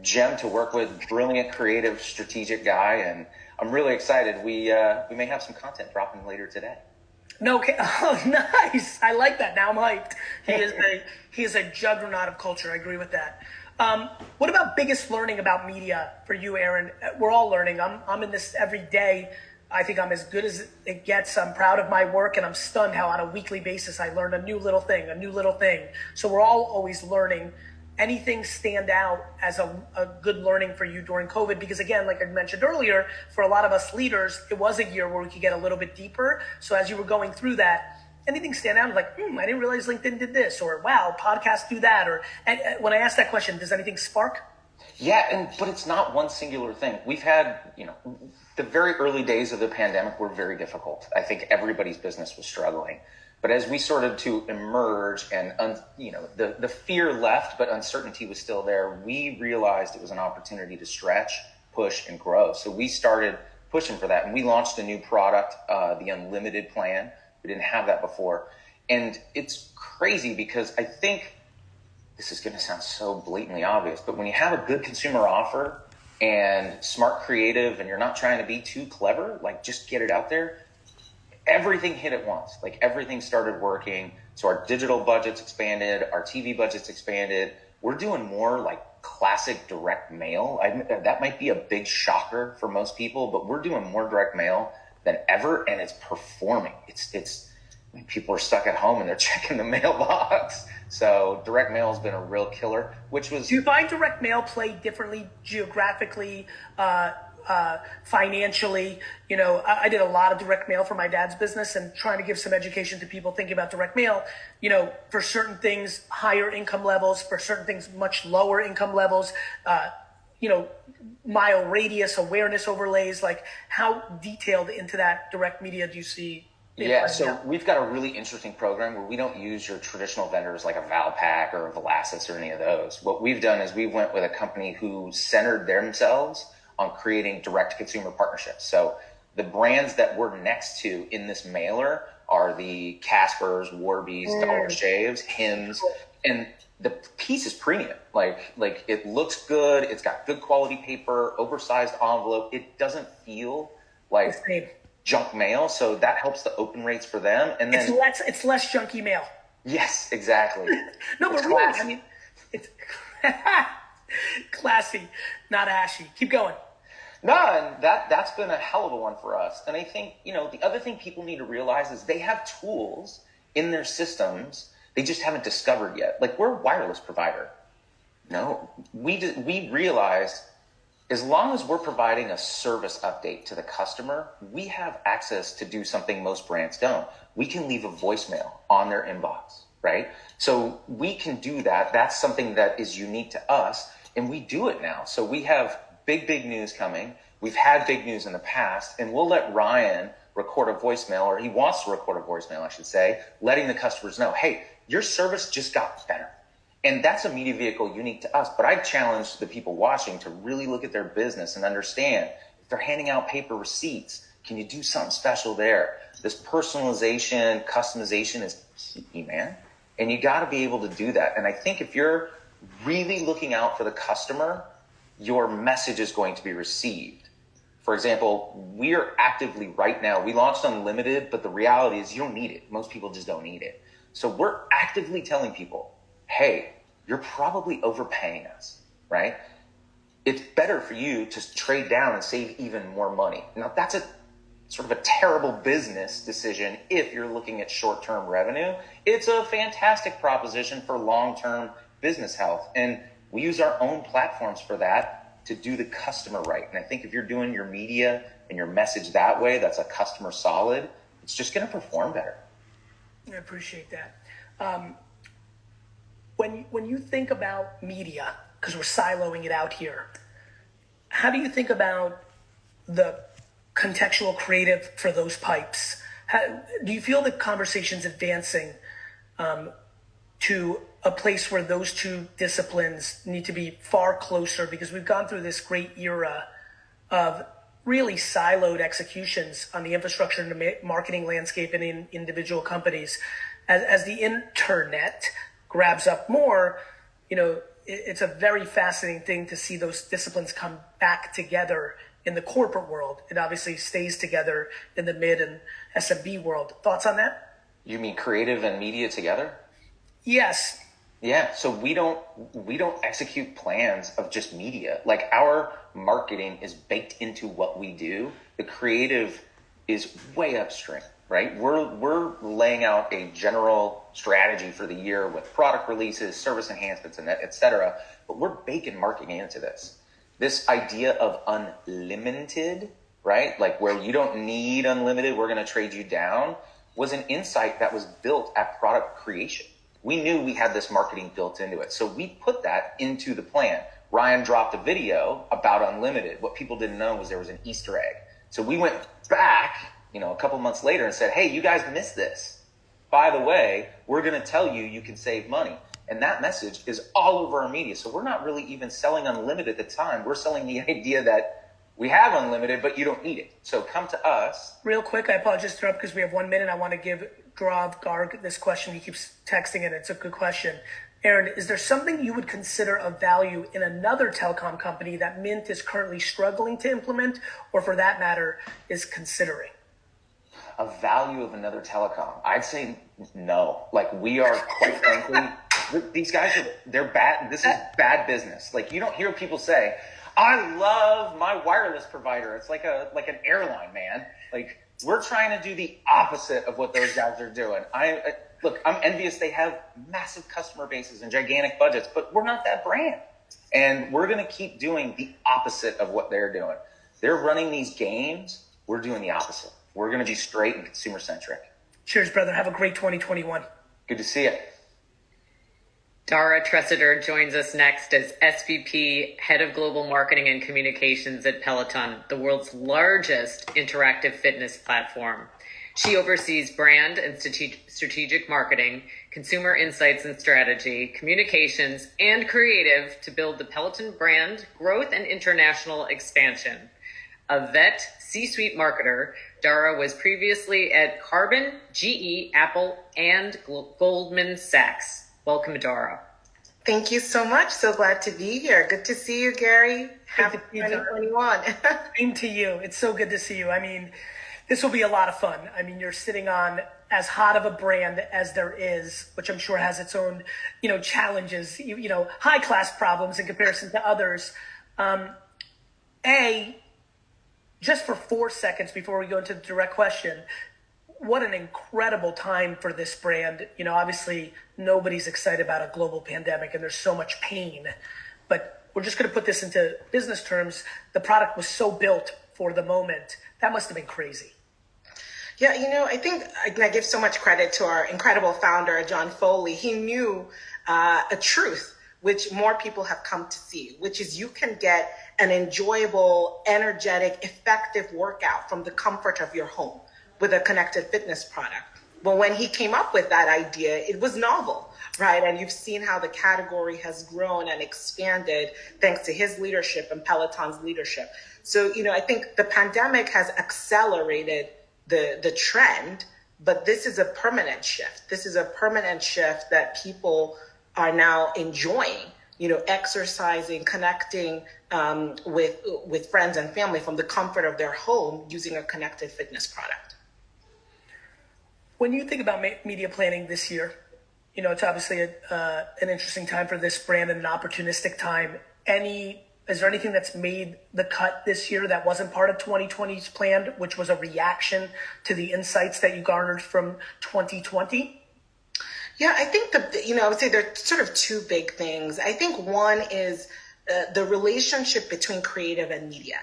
gem to work with, brilliant, creative, strategic guy. And I'm really excited. We may have some content dropping later today. No, okay. Oh, nice. I like that. Now I'm hyped. He is a juggernaut of culture. I agree with that. What about biggest learning about media for you, Aaron? We're all learning. I'm in this every day. I think I'm as good as it gets. I'm proud of my work, and I'm stunned how on a weekly basis I learn a new little thing. So we're all always learning. Anything stand out as a good learning for you during COVID? Because again, like I mentioned earlier, for a lot of us leaders, it was a year where we could get a little bit deeper. So as you were going through that, anything stand out? Like, I didn't realize LinkedIn did this, or wow, podcasts do that. Or and when I ask that question, does anything spark? Yeah, but it's not one singular thing. We've had, the very early days of the pandemic were very difficult. I think everybody's business was struggling. But as we started to emerge and, the fear left, but uncertainty was still there, we realized it was an opportunity to stretch, push, and grow. So we started pushing for that. And we launched a new product, the Unlimited plan. We didn't have that before. And it's crazy because I think this is going to sound so blatantly obvious, but when you have a good consumer offer and smart creative and you're not trying to be too clever, like just get it out there, everything hit at once. Like everything started working. So our digital budgets expanded, our TV budgets expanded. We're doing more like classic direct mail. That might be a big shocker for most people, but we're doing more direct mail than ever, and it's performing. People are stuck at home and they're checking the mailbox. So direct mail has been a real killer, which was... Do you find direct mail play differently geographically, financially? I did a lot of direct mail for my dad's business, and trying to give some education to people thinking about direct mail, for certain things, higher income levels, for certain things, much lower income levels, mile radius awareness overlays. Like, how detailed into that direct media do you see? Yeah, so we've got a really interesting program where we don't use your traditional vendors like a Valpak or a Velasas or any of those. What we've done is we went with a company who centered themselves on creating direct consumer partnerships. So the brands that we're next to in this mailer are the Caspers, Warby's, Dollar Shaves, Hims, and the piece is premium. Like it looks good. It's got good quality paper, oversized envelope. It doesn't feel like junk mail, so that helps the open rates for them. And then it's less junky mail. Yes, exactly. No, but really, it's classy, not ashy. Keep going. No, and that's been a hell of a one for us. And I think, the other thing people need to realize is they have tools in their systems they just haven't discovered yet. Like, we're a wireless provider. No, we realized as long as we're providing a service update to the customer, we have access to do something most brands don't. We can leave a voicemail on their inbox, right? So we can do that. That's something that is unique to us, and we do it now. So we have big news coming. We've had big news in the past, and we'll let Ryan record a voicemail, or he wants to record a voicemail, I should say, letting the customers know, hey, your service just got better. And that's a media vehicle unique to us. But I challenge the people watching to really look at their business and understand if they're handing out paper receipts, can you do something special there? This personalization, customization is key, man. And you got to be able to do that. And I think if you're really looking out for the customer, your message is going to be received. For example, we are actively right now, we launched Unlimited, but the reality is you don't need it. Most people just don't need it. So we're actively telling people, hey, you're probably overpaying us, right? It's better for you to trade down and save even more money. Now, that's a sort of a terrible business decision if you're looking at short-term revenue. It's a fantastic proposition for long-term business health. And we use our own platforms for that to do the customer right. And I think if you're doing your media and your message that way, that's a customer solid, it's just going to perform better. I appreciate that. when you think about media, because we're siloing it out here, how do you think about the contextual creative for those pipes? Do you feel the conversation's advancing to a place where those two disciplines need to be far closer? Because we've gone through this great era of really siloed executions on the infrastructure and marketing landscape and in individual companies. As the internet grabs up more, it's a very fascinating thing to see those disciplines come back together in the corporate world. It obviously stays together in the mid and SMB world. Thoughts on that? You mean creative and media together? Yes. Yeah, so we don't execute plans of just media. Like, our marketing is baked into what we do. The creative is way upstream, right? We're laying out a general strategy for the year with product releases, service enhancements, and et cetera. But we're baking marketing into this. This idea of unlimited, right? Like, where you don't need unlimited, we're going to trade you down, was an insight that was built at product creation. We knew we had this marketing built into it. So we put that into the plan. Ryan dropped a video about unlimited. What people didn't know was there was an Easter egg. So we went back, a couple months later and said, hey, you guys missed this. By the way, we're going to tell you you can save money. And that message is all over our media. So we're not really even selling unlimited at the time. We're selling the idea that we have unlimited, but you don't need it. So come to us. Real quick, I apologize to interrupt because we have 1 minute. I want to give Gaurav Garg this question. He keeps texting it. It's a good question. Aaron, is there something you would consider of value in another telecom company that Mint is currently struggling to implement, or for that matter, is considering? A value of another telecom? I'd say no. Like, we are, quite frankly, these guys they're bad. This is bad business. Like, you don't hear people say, I love my wireless provider. It's like an airline, man. Like, we're trying to do the opposite of what those guys are doing. Look, I'm envious. They have massive customer bases and gigantic budgets, but we're not that brand. And we're going to keep doing the opposite of what they're doing. They're running these games. We're doing the opposite. We're going to be straight and consumer centric. Cheers, brother. Have a great 2021. Good to see you. Dara Tressiter joins us next as SVP, Head of Global Marketing and Communications at Peloton, the world's largest interactive fitness platform. She oversees brand and strategic marketing, consumer insights and strategy, communications, and creative to build the Peloton brand, growth, and international expansion. A vet C-suite marketer, Dara was previously at Carbon, GE, Apple, and Goldman Sachs. Welcome, Dara. Thank you so much. So glad to be here. Good to see you, Gary. Happy 2021. Same to you. It's so good to see you. I mean, this will be a lot of fun. I mean, you're sitting on as hot of a brand as there is, which I'm sure has its own, challenges, high class problems in comparison to others. Just for 4 seconds before we go into the direct question, what an incredible time for this brand. Obviously nobody's excited about a global pandemic and there's so much pain, but we're just going to put this into business terms. The product was so built for the moment. That must have been crazy. Yeah, I think I give so much credit to our incredible founder, John Foley. He knew a truth which more people have come to see, which is you can get an enjoyable, energetic, effective workout from the comfort of your home with a connected fitness product. But when he came up with that idea, it was novel, right? And you've seen how the category has grown and expanded thanks to his leadership and Peloton's leadership. So, I think the pandemic has accelerated the trend, but this is a permanent shift. This is a permanent shift that people are now enjoying, exercising, connecting with friends and family from the comfort of their home using a connected fitness product. When you think about media planning this year, it's obviously an interesting time for this brand and an opportunistic time. Is there anything that's made the cut this year that wasn't part of 2020's plan, which was a reaction to the insights that you garnered from 2020? Yeah, I think I would say there are sort of two big things. I think one is the relationship between creative and media.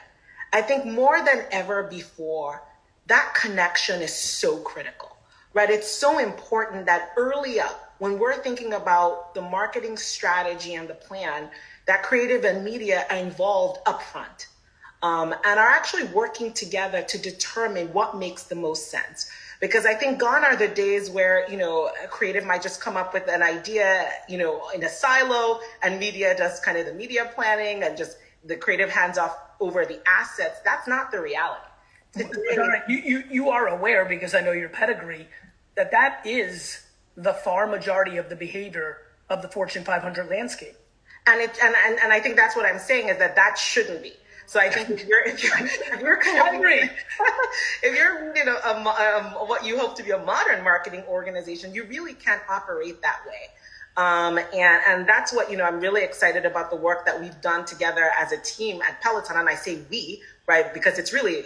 I think more than ever before, that connection is so critical, right? It's so important that early up, when we're thinking about the marketing strategy and the plan, that creative and media are involved upfront. And are actually working together to determine what makes the most sense. Because I think gone are the days where, a creative might just come up with an idea, in a silo, and media does kind of the media planning and just the creative hands off over the assets. That's not the reality. You are aware, because I know your pedigree, that is the far majority of the behavior of the Fortune 500 landscape. And I think that's what I'm saying, is that shouldn't be. So I think if you're what you hope to be a modern marketing organization, you really can't operate that way. And that's what, I'm really excited about the work that we've done together as a team at Peloton. And I say we, right, because it's really,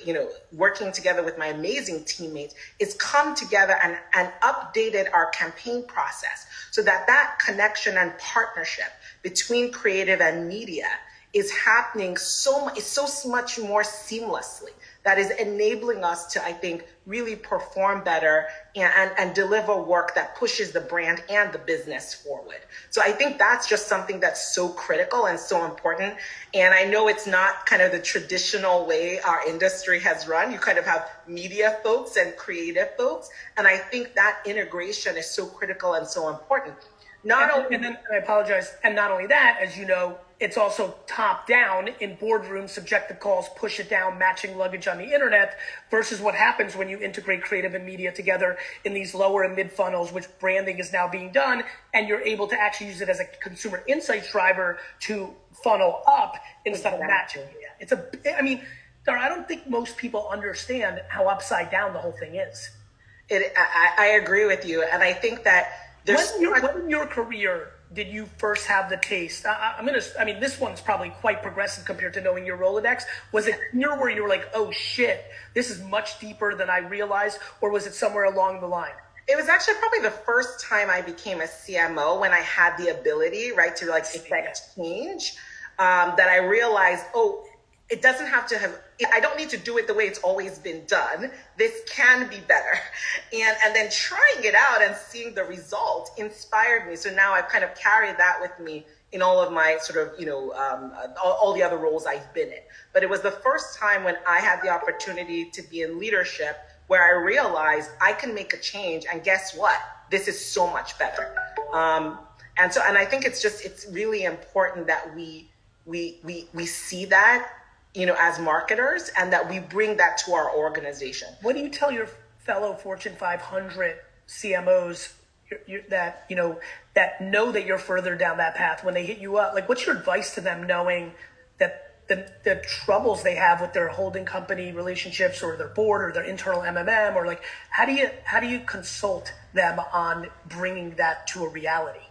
working together with my amazing teammates, is come together and updated our campaign process so that connection and partnership between creative and media is happening so much more seamlessly. That is enabling us to, I think, really perform better and deliver work that pushes the brand and the business forward. So I think that's just something that's so critical and so important. And I know it's not kind of the traditional way our industry has run. You kind of have media folks and creative folks. And I think that integration is so critical and so important. And then I apologize. And not only that, as you know, it's also top down in boardrooms, subjective calls, push it down, matching luggage on the internet, versus what happens when you integrate creative and media together in these lower and mid funnels, which branding is now being done. And you're able to actually use it as a consumer insights driver to funnel up instead of matching. Dara, I don't think most people understand how upside down the whole thing is. I agree with you. And I think that when in your career did you first have the taste? This one's probably quite progressive compared to knowing your Rolodex. Was it here where you were like, oh shit, this is much deeper than I realized? Or was it somewhere along the line? It was actually probably the first time I became a CMO, when I had the ability, right, to effect change, that I realized, it doesn't have to have, I don't need to do it the way it's always been done. This can be better. And then trying it out and seeing the result inspired me. So now I've kind of carried that with me in all of my sort of, all the other roles I've been in. But it was the first time when I had the opportunity to be in leadership where I realized I can make a change. And guess what? This is so much better. And I think it's really important that we see that, as marketers, and that we bring that to our organization. What do you tell your fellow Fortune 500 CMOs that know that you're further down that path when they hit you up? Like, what's your advice to them, knowing that the troubles they have with their holding company relationships, or their board, or their internal MMM, or like, how do you consult them on bringing that to a reality?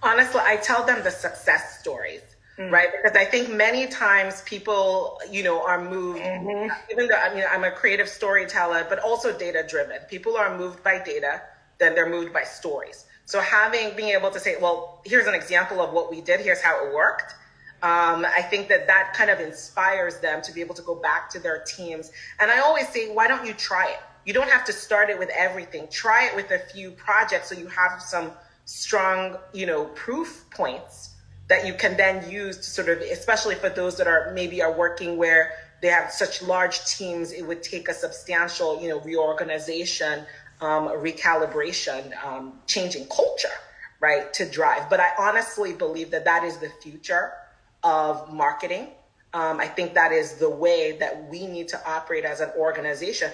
Honestly, I tell them the success stories. Right, because I think many times people, are moved, even though I'm a creative storyteller, but also data driven. People are moved by data, then they're moved by stories. So being able to say, well, here's an example of what we did, here's how it worked. I think that kind of inspires them to be able to go back to their teams. And I always say, why don't you try it? You don't have to start it with everything. Try it with a few projects so you have some strong, proof points that you can then use to sort of, especially for those that are working where they have such large teams, it would take a substantial, reorganization, recalibration, changing culture, right, to drive. But I honestly believe that is the future of marketing. I think that is the way that we need to operate as an organization.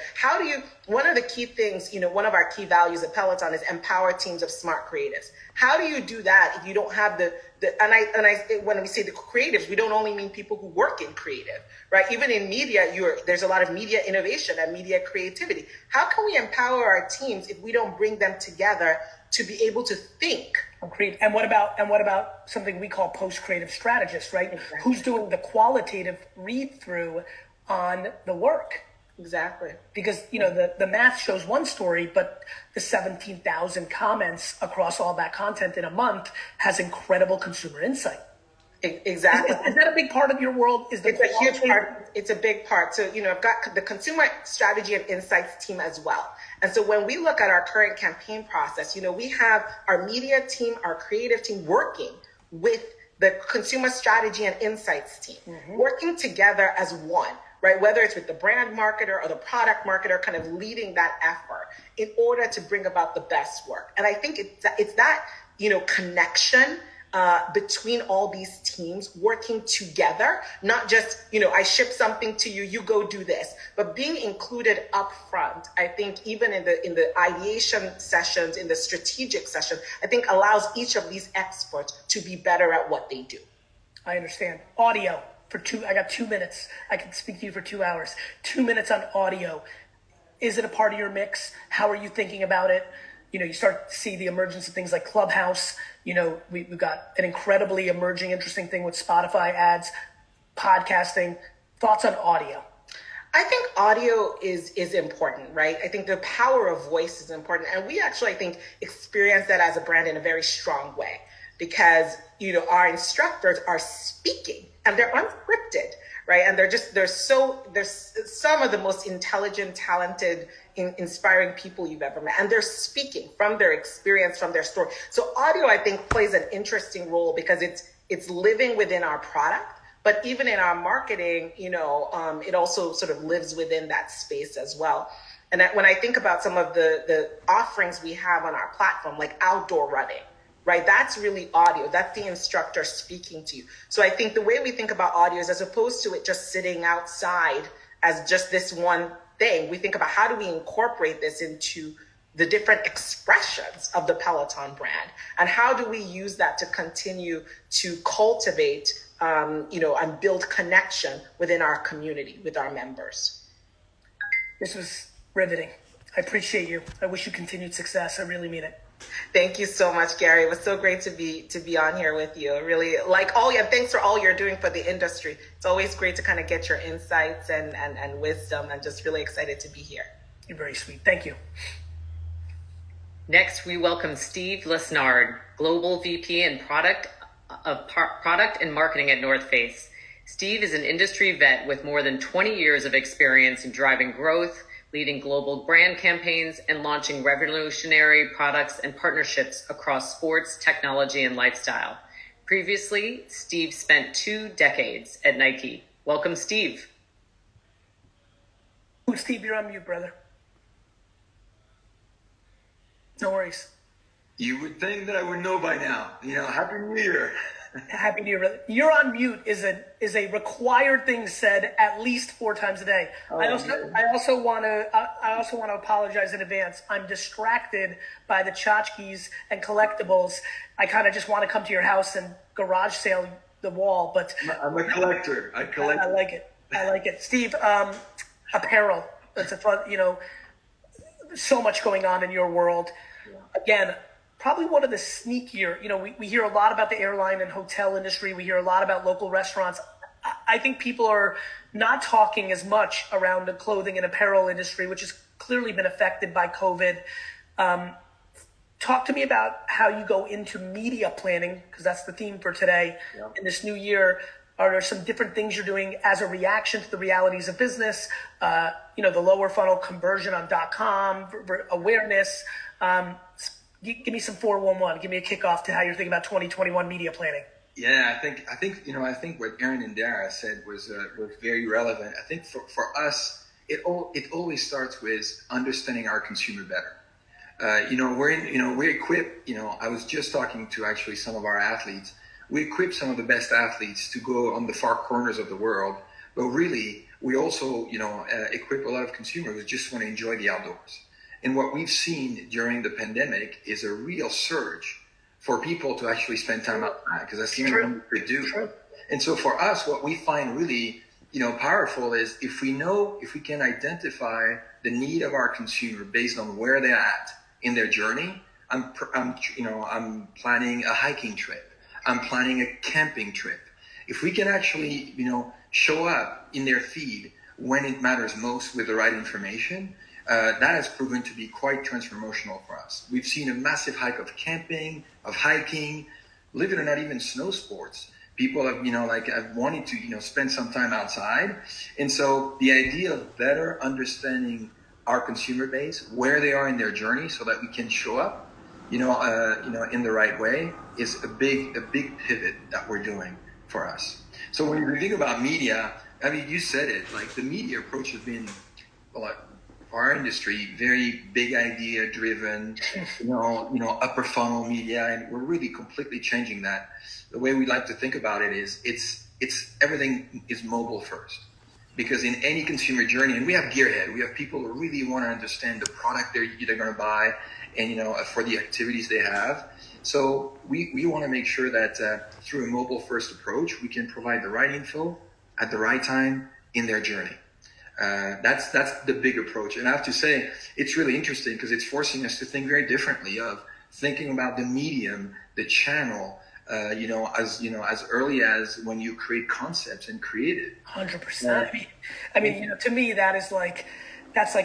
One of the key things, one of our key values at Peloton is empower teams of smart creatives. How do you do that if you don't have when we say the creatives, we don't only mean people who work in creative, right? Even in media, there's a lot of media innovation and media creativity. How can we empower our teams if we don't bring them together to be able to think? Agreed. And what about something we call post-creative strategists, right? Exactly. Who's doing the qualitative read-through on the work? Exactly. Because, the math shows one story, but the 17,000 comments across all that content in a month has incredible consumer insight. Exactly. Is that a big part of your world? It's a huge part. It's a big part. So, I've got the consumer strategy and insights team as well. And so when we look at our current campaign process, we have our media team, our creative team working with the consumer strategy and insights team, working together as one, right? Whether it's with the brand marketer or the product marketer, kind of leading that effort in order to bring about the best work. And I think it's that, connection between all these teams working together, not just, I ship something to you, you go do this, but being included up front. I think even in the ideation sessions, in the strategic session, I think allows each of these experts to be better at what they do. I understand. Audio I got 2 minutes. I can speak to you for 2 hours. 2 minutes on audio. Is it a part of your mix? How are you thinking about it? You start to see the emergence of things like Clubhouse. We've got an incredibly emerging, interesting thing with Spotify ads, podcasting. Thoughts on audio? I think audio is important, right? I think the power of voice is important. And we actually, I think, experience that as a brand in a very strong way because, our instructors are speaking and they're unscripted, right? And there's some of the most intelligent, talented, inspiring people you've ever met. And they're speaking from their experience, from their story. So audio, I think, plays an interesting role because it's living within our product, but even in our marketing, it also sort of lives within that space as well. And when I think about some of the offerings we have on our platform, like outdoor running, right? That's really audio. That's the instructor speaking to you. So I think the way we think about audio is as opposed to it just sitting outside as just this one thing, we think about how do we incorporate this into the different expressions of the Peloton brand, and how do we use that to continue to cultivate, and build connection within our community with our members. This was riveting. I appreciate you. I wish you continued success. I really mean it. Thank you so much, Gary. It was so great to be on here with you. I really thanks for all you're doing for the industry. It's always great to kind of get your insights and wisdom, and just really excited to be here. You're very sweet. Thank you. Next, we welcome Steve Lesnard, Global VP and Product and Marketing at North Face. Steve is an industry vet with more than 20 years of experience in driving growth, leading global brand campaigns, and launching revolutionary products and partnerships across sports, technology, and lifestyle. Previously, Steve spent 2 decades at Nike. Welcome, Steve. Ooh, Steve, you're on mute, brother. No worries. You would think that I would know by now. Happy New Year. Happy New Year, brother. You're on mute is a required thing said at least 4 times a day. I also want to apologize in advance. I'm distracted by the tchotchkes and collectibles. I kind of just want to come to your house and garage sale the wall, but I'm a collector. I collect. I like it. Steve, apparel. It's a fun, so much going on in your world. Again, probably one of the sneakier, we hear a lot about the airline and hotel industry. We hear a lot about local restaurants. I think people are not talking as much around the clothing and apparel industry, which has clearly been affected by COVID. Talk to me about how you go into media planning, because that's the theme for today. Yeah. In this new year, are there some different things you're doing as a reaction to the realities of business? The lower funnel conversion on .com, awareness. Give me some 411. Give me a kickoff to how you're thinking about 2021 media planning. Yeah, I think what Aaron and Dara said was very relevant. I think for us, it always starts with understanding our consumer better. We're equipped. I was just talking to actually some of our athletes. We equip some of the best athletes to go on the far corners of the world, but really we also equip a lot of consumers who just want to enjoy the outdoors. And what we've seen during the pandemic is a real surge for people to actually spend time outside, because that's the only thing we could do. True. And so for us, what we find really, powerful is if we can identify the need of our consumer based on where they're at in their journey. I'm planning a hiking trip. I'm planning a camping trip. If we can actually, show up in their feed when it matters most with the right information, that has proven to be quite transformational for us. We've seen a massive hike of camping, of hiking, believe it or not, even snow sports. People have, have wanted to, spend some time outside. And so the idea of better understanding our consumer base, where they are in their journey, so that we can show up, in the right way, is a big pivot that we're doing for us. So when you think about media, I mean, you said it, like the media approach has been, well, our industry, very big idea driven, upper funnel media, and we're really completely changing that. The way we like to think about it is it's everything is mobile first. Because in any consumer journey, and we have gearhead, we have people who really want to understand the product they're going to buy, and for the activities they have. So we want to make sure that through a mobile first approach, we can provide the right info at the right time in their journey. That's the big approach. And I have to say, it's really interesting because it's forcing us to think very differently of thinking about the medium, the channel, as early as when you create concepts and create it. 100%. I mean, to me, that's like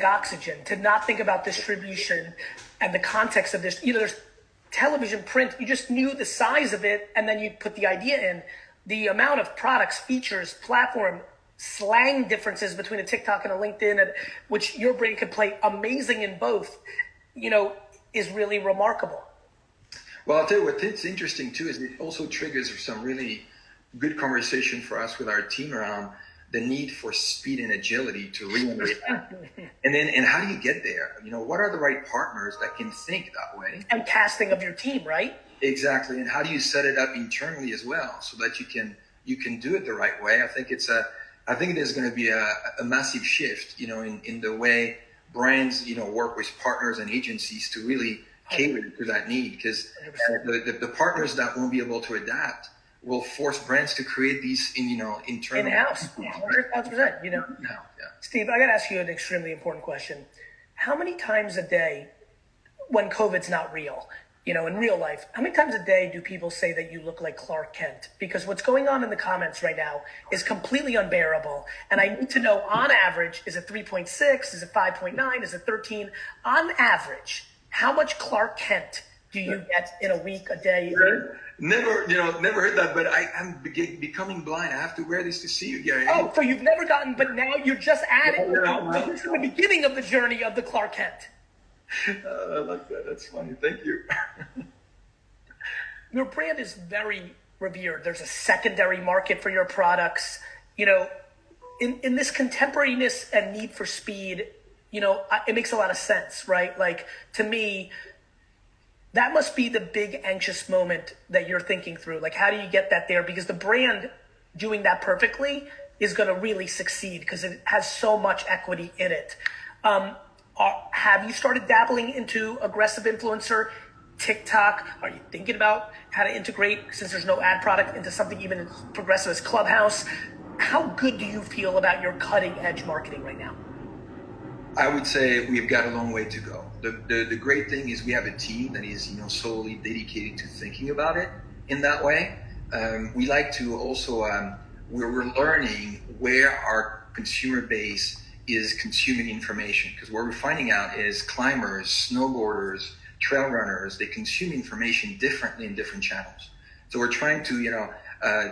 oxygen. To not think about distribution and the context of this, there's television, print, you just knew the size of it, and then you put the idea in. The amount of products, features, platform, slang differences between a TikTok and a LinkedIn, which your brain could play amazing in both, is really remarkable. Well, I'll tell you what, it's interesting too, is it also triggers some really good conversation for us with our team around the need for speed and agility to re-understand. and how do you get there? What are the right partners that can think that way? And casting of your team, right? Exactly. And how do you set it up internally as well, so that you can do it the right way? I think there's going to be a massive shift, in the way brands, work with partners and agencies to really cater to that need, because the partners that won't be able to adapt will force brands to create these internal in-house, 100,000%. Yeah. Steve, I got to ask you an extremely important question. How many times a day, when COVID's not real, in real life, how many times a day do people say that you look like Clark Kent? Because what's going on in the comments right now is completely unbearable. And I need to know, on average, is it 3.6? Is it 5.9? Is it 13? On average, how much Clark Kent do you get in a week, a day? Never heard that, but I'm becoming blind. I have to wear this to see you, Gary. Oh, so you've never gotten, but now you're just adding this is the beginning of the journey of the Clark Kent. I like that. That's funny. Thank you. Your brand is very revered. There's a secondary market for your products. In this contemporariness and need for speed, it makes a lot of sense, right? Like, to me, that must be the big anxious moment that you're thinking through. Like, how do you get that there? Because the brand doing that perfectly is going to really succeed because it has so much equity in it. Have you started dabbling into aggressive influencer, TikTok? Are you thinking about how to integrate, since there's no ad product, into something even as progressive as Clubhouse? How good do you feel about your cutting edge marketing right now? I would say we've got a long way to go. The great thing is we have a team that is solely dedicated to thinking about it in that way. We like to also we're learning where our consumer base is consuming information, because what we're finding out is climbers, snowboarders, trail runners, they consume information differently in different channels. So we're trying to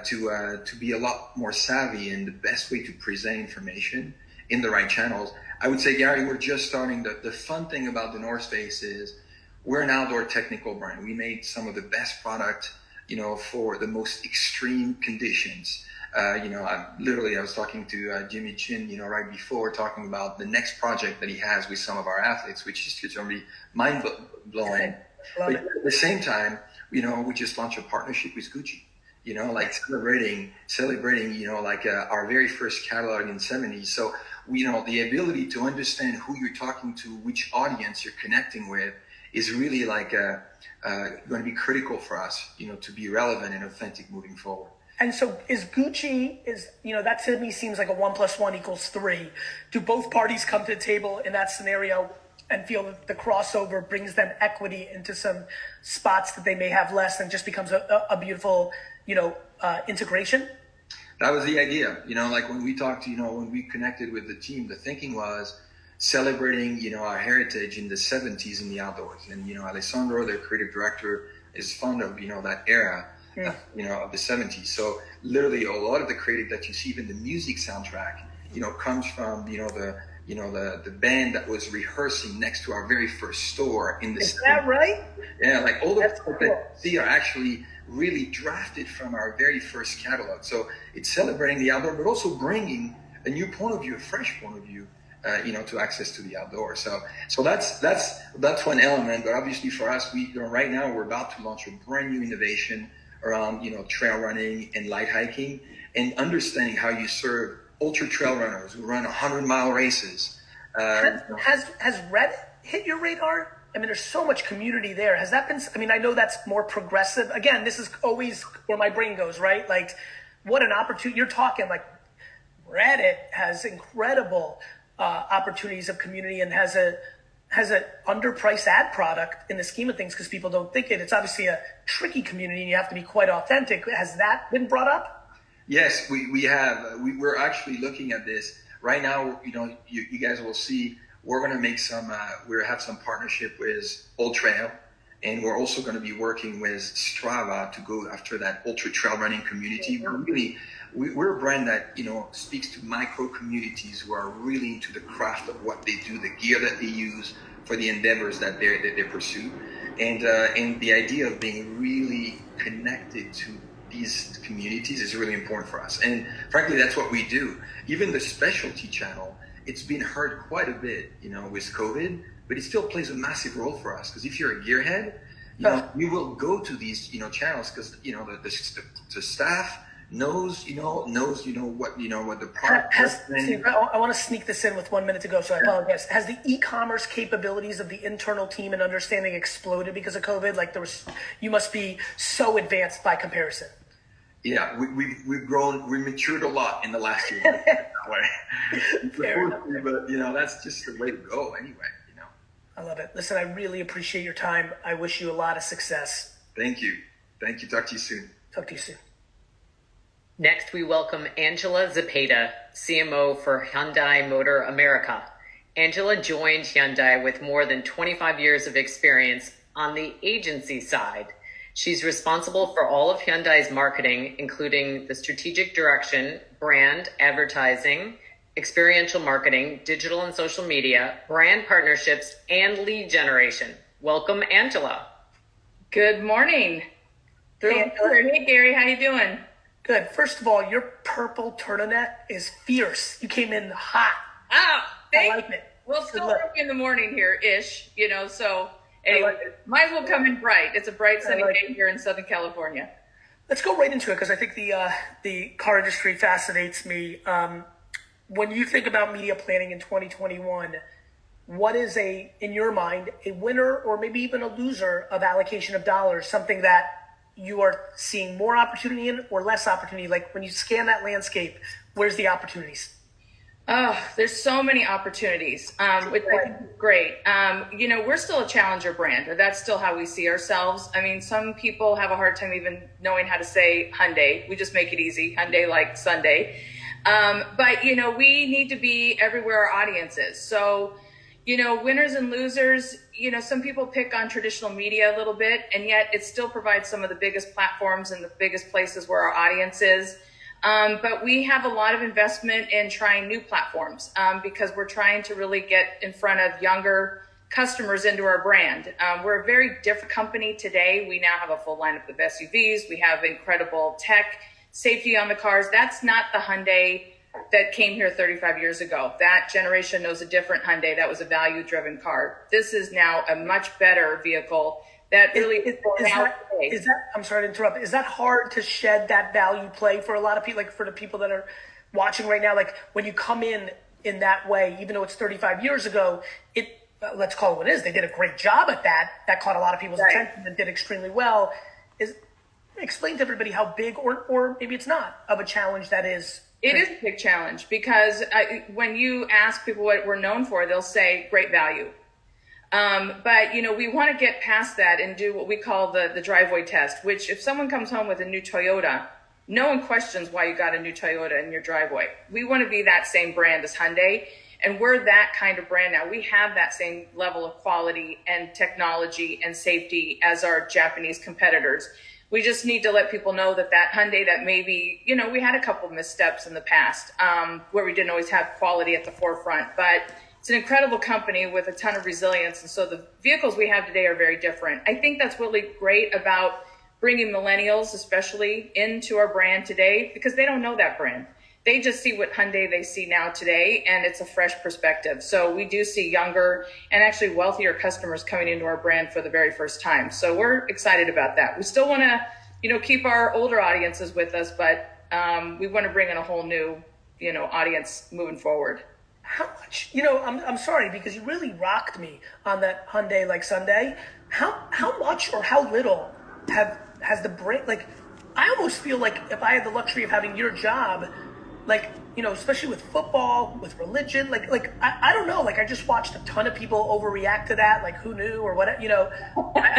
to be a lot more savvy in the best way to present information in the right channels. I would say, Gary, we're just starting. The fun thing about the North Face is we're an outdoor technical brand. We made some of the best product, for the most extreme conditions. I was talking to Jimmy Chin, right before, talking about the next project that he has with some of our athletes, which is going to be mind blowing. But at the same time, we just launched a partnership with Gucci. Celebrating, our very first catalog in the 70s. So, the ability to understand who you're talking to, which audience you're connecting with, is really going to be critical for us, to be relevant and authentic moving forward. And so is Gucci, that to me seems like a 1 + 1 = 3. Do both parties come to the table in that scenario and feel that the crossover brings them equity into some spots that they may have less, and just becomes a beautiful, integration? That was the idea. When we talked, when we connected with the team, the thinking was celebrating, our heritage in the 70s in the outdoors. And, Alessandro, their creative director, is fond of, that era. Of the 70s. So literally a lot of the creative that you see, even the music soundtrack, comes from, the band that was rehearsing next to our very first store in the Is that right? Yeah, like all the That's people cool. that you see are actually really drafted from our very first catalog. So it's celebrating the outdoor, but also bringing a new point of view, a fresh point of view, to access to the outdoor. So that's one element. But obviously for us, right now we're about to launch a brand new innovation around trail running and light hiking, and understanding how you serve ultra trail runners who run 100-mile races. Has Reddit hit your radar? I mean, there's so much community there. Has that been, I mean, I know that's more progressive. Again, this is always where my brain goes, right? Like, what an opportunity. You're talking like Reddit has incredible opportunities of community and has a underpriced ad product in the scheme of things because people don't think it. It's obviously a tricky community and you have to be quite authentic. Has that been brought up? Yes, we have. We're actually looking at this right now. You guys will see. We're going to make we have some partnership with Old Trail, and we're also going to be working with Strava to go after that ultra trail running community. We're a brand that speaks to micro communities who are really into the craft of what they do, the gear that they use for the endeavors that they pursue, and the idea of being really connected to these communities is really important for us. And frankly, that's what we do. Even the specialty channel, it's been hurt quite a bit, with COVID, but it still plays a massive role for us. Because if you're a gearhead, you will go to these, channels because the staff knows what the product. I want to sneak this in with 1 minute to go, so I apologize. Has the e-commerce capabilities of the internal team and understanding exploded because of COVID? Like you must be so advanced by comparison. Yeah, we've grown, we matured a lot in the last year. That way. But that's just the way to go anyway. I love it. Listen, I really appreciate your time. I wish you a lot of success. Thank you. Talk to you soon. Talk to you soon. Next, we welcome Angela Zapeda, CMO for Hyundai Motor America. Angela joined Hyundai with more than 25 years of experience on the agency side. She's responsible for all of Hyundai's marketing, including the strategic direction, brand, advertising, experiential marketing, digital and social media, brand partnerships, and lead generation. Welcome, Angela. Good morning. Hey, Gary, how you doing? Good. First of all, your purple turtleneck is fierce. You came in hot. Oh, I like it. Well, it's still early in the morning here-ish, so anyway, might as well come in bright. It's a bright, sunny day here in Southern California. Let's go right into it because I think the car industry fascinates me. When you think about media planning in 2021, what is in your mind, a winner or maybe even a loser of allocation of dollars, something that you are seeing more opportunity in or less opportunity? Like when you scan that landscape, where's the opportunities? Oh, there's so many opportunities, which I think is great. We're still a challenger brand. That's still how we see ourselves. I mean, some people have a hard time even knowing how to say Hyundai. We just make it easy. Hyundai like Sunday. But we need to be everywhere our audience is. So, winners and losers, some people pick on traditional media a little bit, and yet it still provides some of the biggest platforms and the biggest places where our audience is. But we have a lot of investment in trying new platforms because we're trying to really get in front of younger customers into our brand. We're a very different company today. We now have a full lineup of SUVs. We have incredible tech, safety on the cars. That's not the Hyundai that came here 35 years ago. That generation knows a different Hyundai. That was a value-driven car. This is now a much better vehicle that really is that, I'm sorry to interrupt. Is that hard to shed that value play for a lot of people, like for the people that are watching right now? Like when you come in that way, even though it's 35 years ago, let's call it what it is. They did a great job at that. That caught a lot of people's attention and did extremely well. Explain to everybody how big, or maybe it's not, of a challenge that is. It is a big challenge because when you ask people what we're known for, they'll say great value. But, we want to get past that and do what we call the driveway test, which if someone comes home with a new Toyota, no one questions why you got a new Toyota in your driveway. We want to be that same brand as Hyundai, and we're that kind of brand now. We have that same level of quality and technology and safety as our Japanese competitors. we just need to let people know that Hyundai, that maybe, we had a couple missteps in the past where we didn't always have quality at the forefront, but it's an incredible company with a ton of resilience. And so the vehicles we have today are very different. I think that's really great about bringing millennials, especially, into our brand today, because they don't know that brand. They just see what Hyundai they see now today, and it's a fresh perspective. So we do see younger and actually wealthier customers coming into our brand for the very first time. So we're excited about that. We still want to, keep our older audiences with us, but we want to bring in a whole new, audience moving forward. How much, I'm sorry, because you really rocked me on that Hyundai like Sunday. How much or how little has the brand, like, I almost feel like if I had the luxury of having your job, like, especially with football, with religion, I don't know, like, I just watched a ton of people overreact to that, like, who knew or what, I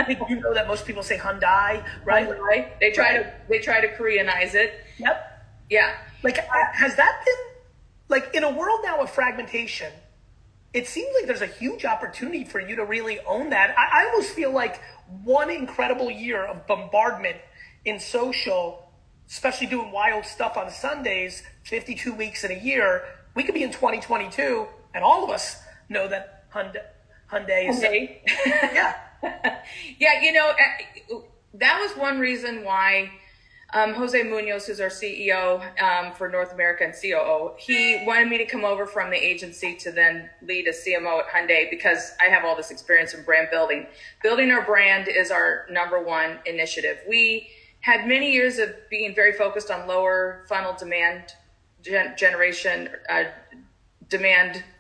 think that most people say Hyundai, right? Hyundai. They try to Koreanize it. Yep. Yeah. Like, has that been, like, in a world now of fragmentation, it seems like there's a huge opportunity for you to really own that. I almost feel like one incredible year of bombardment in social, especially doing wild stuff on Sundays, 52 weeks in a year, we could be in 2022, and all of us know that Hyundai is... Yeah. Yeah, that was one reason why Jose Munoz, who's our CEO for North America and COO, he wanted me to come over from the agency to then lead a CMO at Hyundai, because I have all this experience in brand building. Building our brand is our number one initiative. We had many years of being very focused on lower funnel demand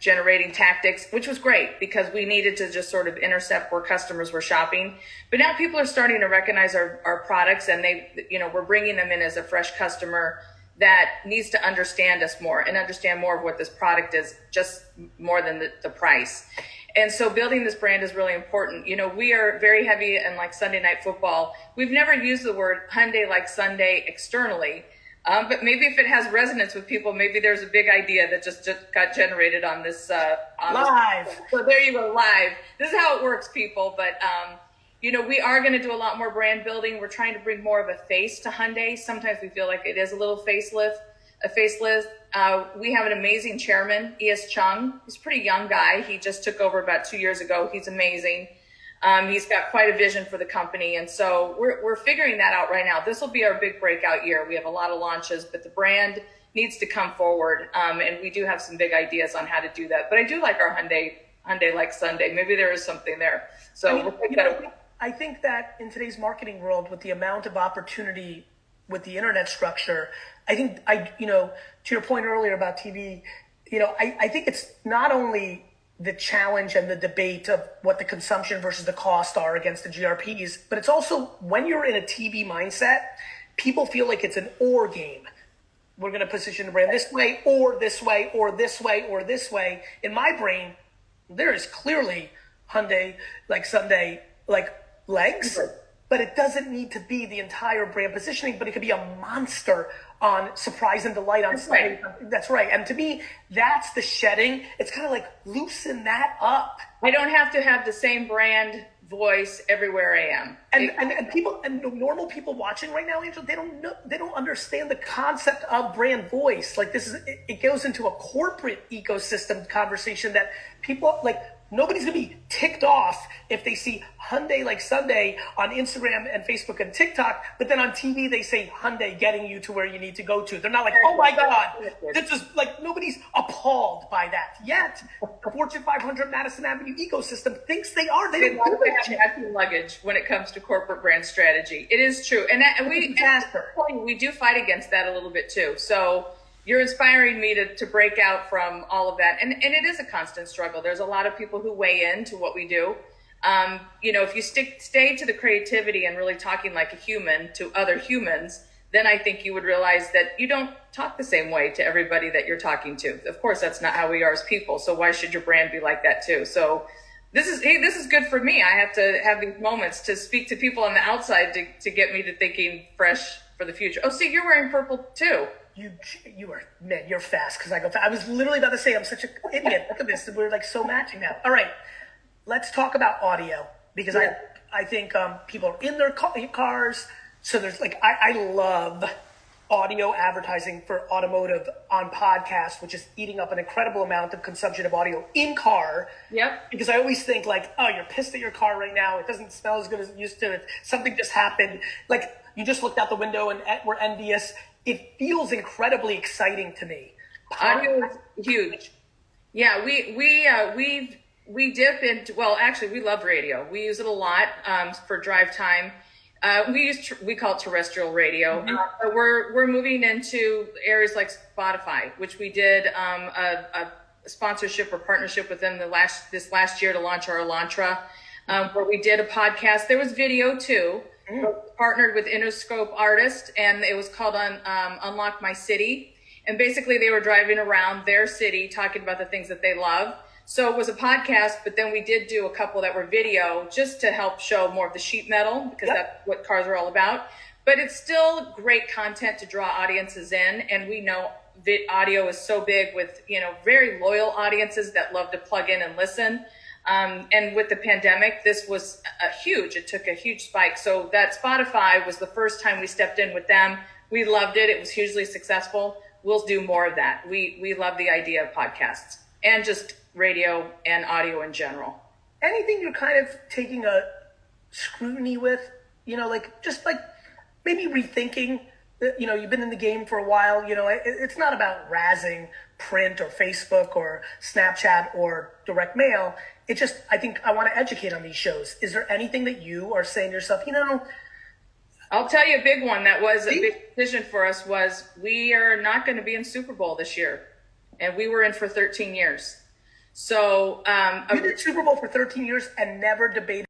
generating tactics, which was great because we needed to just sort of intercept where customers were shopping. But now people are starting to recognize our products, and we're bringing them in as a fresh customer that needs to understand us more and understand more of what this product is, just more than the price. And so building this brand is really important. We are very heavy in like Sunday Night Football. We've never used the word Hyundai like Sunday externally. But maybe if it has resonance with people, maybe there's a big idea that just got generated on this. Live. So there you go, live. This is how it works, people. But, we are going to do a lot more brand building. We're trying to bring more of a face to Hyundai. Sometimes we feel like it is a little facelift. We have an amazing chairman, E.S. Chung. He's a pretty young guy. He just took over about 2 years ago. He's amazing. He's got quite a vision for the company. And so we're figuring that out right now. This will be our big breakout year. We have a lot of launches, but the brand needs to come forward. And we do have some big ideas on how to do that. But I do like our Hyundai like Sunday. Maybe there is something there. So I think that in today's marketing world, with the amount of opportunity with the internet structure, I think to your point earlier about TV, I think it's not only the challenge and the debate of what the consumption versus the cost are against the GRPs, but it's also when you're in a TV mindset, people feel like it's an or game. We're going to position the brand this way, or this way, or this way, or this way. In my brain, there is clearly Hyundai like Sunday like legs, but it doesn't need to be the entire brand positioning, but it could be a monster on surprise and delight on Sunday. Right. That's right. And to me, that's the shedding. It's kind of like loosen that up. I don't have to have the same brand voice everywhere I am. And people, and normal people watching right now, Angel, they don't understand the concept of brand voice. Like it goes into a corporate ecosystem conversation that people like. Nobody's going to be ticked off if they see Hyundai like Sunday on Instagram and Facebook and TikTok, but then on TV they say Hyundai getting you to where you need to go to. They're not like, oh my God, this is like, nobody's appalled by that yet. The Fortune 500 Madison Avenue ecosystem thinks they are. They don't do it. Luggage when it comes to corporate brand strategy. It is true. And we do fight against that a little bit too. So you're inspiring me to break out from all of that. And it is a constant struggle. There's a lot of people who weigh into what we do. If you stay to the creativity and really talking like a human to other humans, then I think you would realize that you don't talk the same way to everybody that you're talking to. Of course, that's not how we are as people. So why should your brand be like that too? So this is good for me. I have to have these moments to speak to people on the outside to get me to thinking fresh for the future. Oh, see, you're wearing purple too. You are, man, you're fast because I go fast. I was literally about to say I'm such an idiot. Look at this. We're like so matching now. All right. Let's talk about audio because I think people are in their cars, So there's like, I love audio advertising for automotive on podcast, which is eating up an incredible amount of consumption of audio in car. Yep. Because I always think like, oh, you're pissed at your car right now. It doesn't smell as good as it used to. Something just happened. Like you just looked out the window and we're envious. It feels incredibly exciting to me. Audio is huge. Yeah, we dip into, well, actually we love radio. We use it a lot for drive time. We call it terrestrial radio. But we're moving into areas like Spotify, which we did a sponsorship or partnership with them this last year to launch our Elantra, where we did a podcast. There was video too. Partnered with Interscope Artist, and it was called Unlock My City. And basically they were driving around their city talking about the things that they love. So it was a podcast, but then we did do a couple that were video just to help show more of the sheet metal, because that's what cars are all about. But it's still great content to draw audiences in. And we know audio is so big with, very loyal audiences that love to plug in and listen. And with the pandemic, this was it took a huge spike. So that Spotify was the first time we stepped in with them. We loved it. It was hugely successful. We'll do more of that. We love the idea of podcasts and just radio and audio in general. Anything you're kind of taking a scrutiny with, just maybe rethinking, you've been in the game for a while, it's not about razzing print or Facebook or Snapchat or direct mail. It just, I think I want to educate on these shows. Is there anything that you are saying to yourself, I'll tell you a big one that was a big decision for us was we are not going to be in Super Bowl this year. And we were in for 13 years. So you did Super Bowl for 13 years and never debated.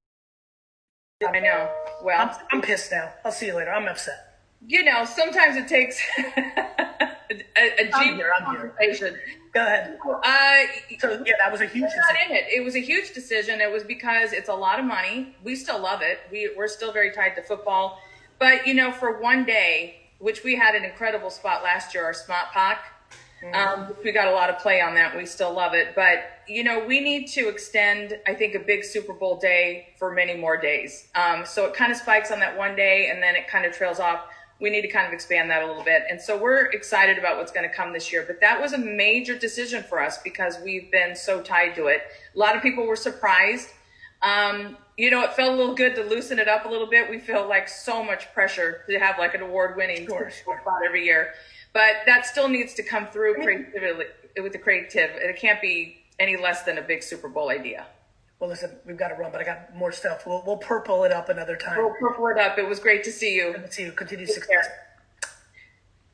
I know. Well, I'm pissed now. I'll see you later. I'm upset. Sometimes it takes a deep conversation. Go ahead. So yeah, that was a huge decision. It was a huge decision. It was because it's a lot of money. We still love it. We're still very tied to football. But, for one day, which we had an incredible spot last year, our Smart Pack. We got a lot of play on that. We still love it. But, we need to extend, I think, a big Super Bowl day for many more days. So it kind of spikes on that one day and then it kind of trails off. We need to kind of expand that a little bit. And so we're excited about what's going to come this year. But that was a major decision for us because we've been so tied to it. A lot of people were surprised. It felt a little good to loosen it up a little bit. We feel like so much pressure to have like an award-winning spot every year. But that still needs to come through creatively with the creative. It can't be any less than a big Super Bowl idea. Well, listen, we've got to run, but I got more stuff. We'll purple it up another time. We'll purple it up. It was great to see you. Good to see you. Continued success.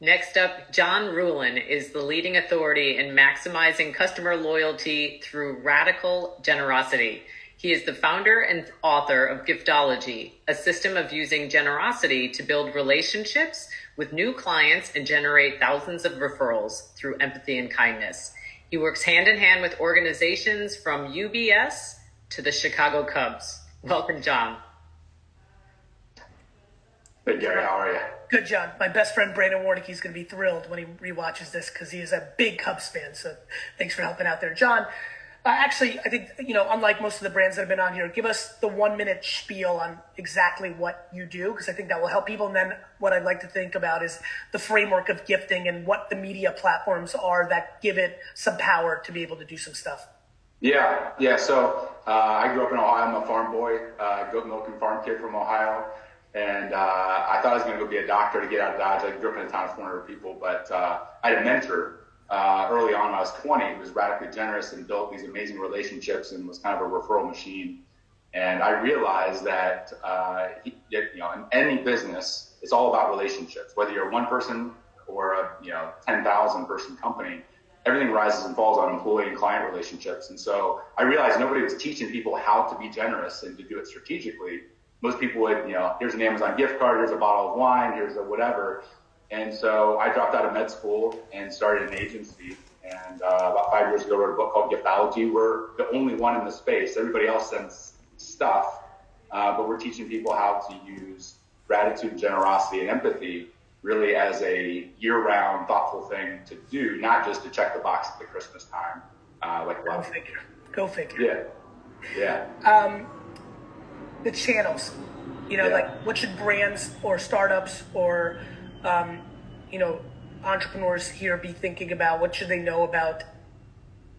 Next up, John Rulin is the leading authority in maximizing customer loyalty through radical generosity. He is the founder and author of Giftology, a system of using generosity to build relationships with new clients and generate thousands of referrals through empathy and kindness. He works hand in hand with organizations from UBS to the Chicago Cubs. Welcome, John. Hey, Gary, how are you? Good, John. My best friend, Brandon Warnick, is going to be thrilled when he rewatches this because he is a big Cubs fan. So thanks for helping out there. John, actually, I think, unlike most of the brands that have been on here, give us the 1-minute spiel on exactly what you do, because I think that will help people. And then what I'd like to think about is the framework of gifting and what the media platforms are that give it some power to be able to do some stuff. Yeah. So I grew up in Ohio. I'm a farm boy, goat milking farm kid from Ohio. And I thought I was going to go be a doctor to get out of Dodge. I grew up in a town of 400 people, but I had a mentor early on when I was 20, who was radically generous and built these amazing relationships and was kind of a referral machine. And I realized that, in any business, it's all about relationships. Whether you're one person or a 10,000 person company, everything rises and falls on employee and client relationships. And so I realized nobody was teaching people how to be generous and to do it strategically. Most people would, here's an Amazon gift card, here's a bottle of wine, here's a whatever. And so I dropped out of med school and started an agency. And about 5 years ago, wrote a book called Giftology. We're the only one in the space. Everybody else sends stuff, but we're teaching people how to use gratitude, generosity, and empathy really as a year-round thoughtful thing to do, not just to check the box at the Christmas time. Go figure. Yeah. The channels. Like what should brands or startups or, entrepreneurs here be thinking about? What should they know about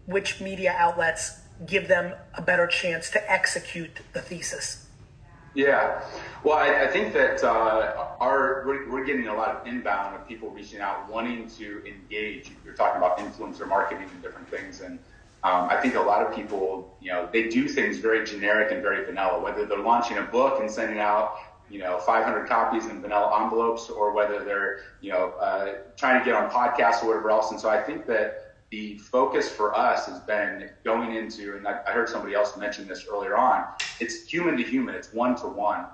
which media outlets give them a better chance to execute the thesis? Yeah, well, I think that we're getting a lot of inbound of people reaching out, wanting to engage. You're talking about influencer marketing and different things, and I think a lot of people, they do things very generic and very vanilla. Whether they're launching a book and sending out 500 copies in vanilla envelopes, or whether they're trying to get on podcasts or whatever else. And so I think that the focus for us has been going into, and I heard somebody else mention this earlier on, it's human to human, it's one to one.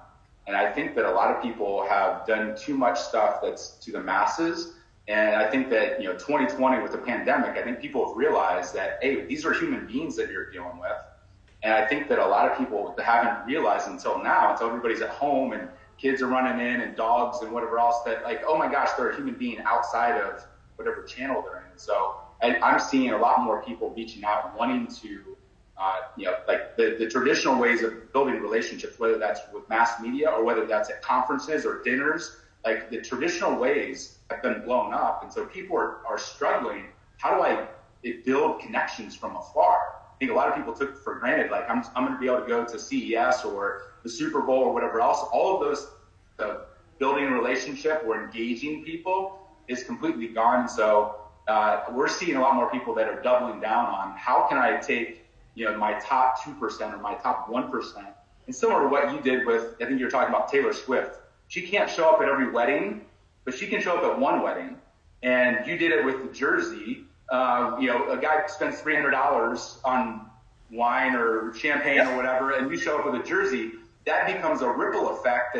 And I think that a lot of people have done too much stuff that's to the masses. And I think that, 2020 with the pandemic, I think people have realized that, hey, these are human beings that you're dealing with. And I think that a lot of people haven't realized until now, until everybody's at home and kids are running in and dogs and whatever else, that like, oh my gosh, they're a human being outside of whatever channel they're in. So I'm seeing a lot more people reaching out and wanting to, like the traditional ways of building relationships, whether that's with mass media or whether that's at conferences or dinners, like the traditional ways have been blown up. And so people are struggling. How do I build connections from afar? I think a lot of people took for granted, like I'm going to be able to go to CES or the Super Bowl or whatever else. All of those, building a relationship or engaging people is completely gone. So we're seeing a lot more people that are doubling down on how can I take, my top 2% or my top 1%. And similar to what you did with, I think you're talking about Taylor Swift. She can't show up at every wedding, but she can show up at one wedding. And you did it with the jersey. A guy spends $300 on wine or champagne or whatever, and you show up with a jersey, that becomes a ripple effect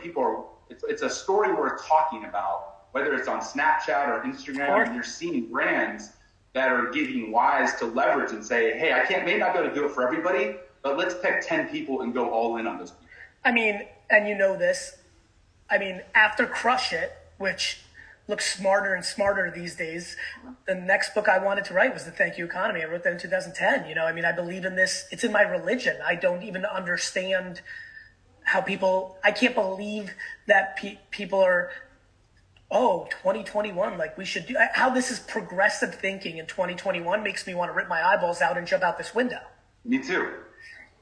people are, it's a story worth talking about, whether it's on Snapchat or Instagram, and you're seeing brands that are giving wise to leverage and say, hey, may not be able to do it for everybody, but let's pick 10 people and go all in on those people. I mean, and after Crush It, which looks smarter and smarter these days, the next book I wanted to write was The Thank You Economy. I wrote that in 2010. I believe in this. It's in my religion. I don't even understand how I can't believe that people are, 2021, like we should do, how this is progressive thinking in 2021 makes me want to rip my eyeballs out and jump out this window. Me too.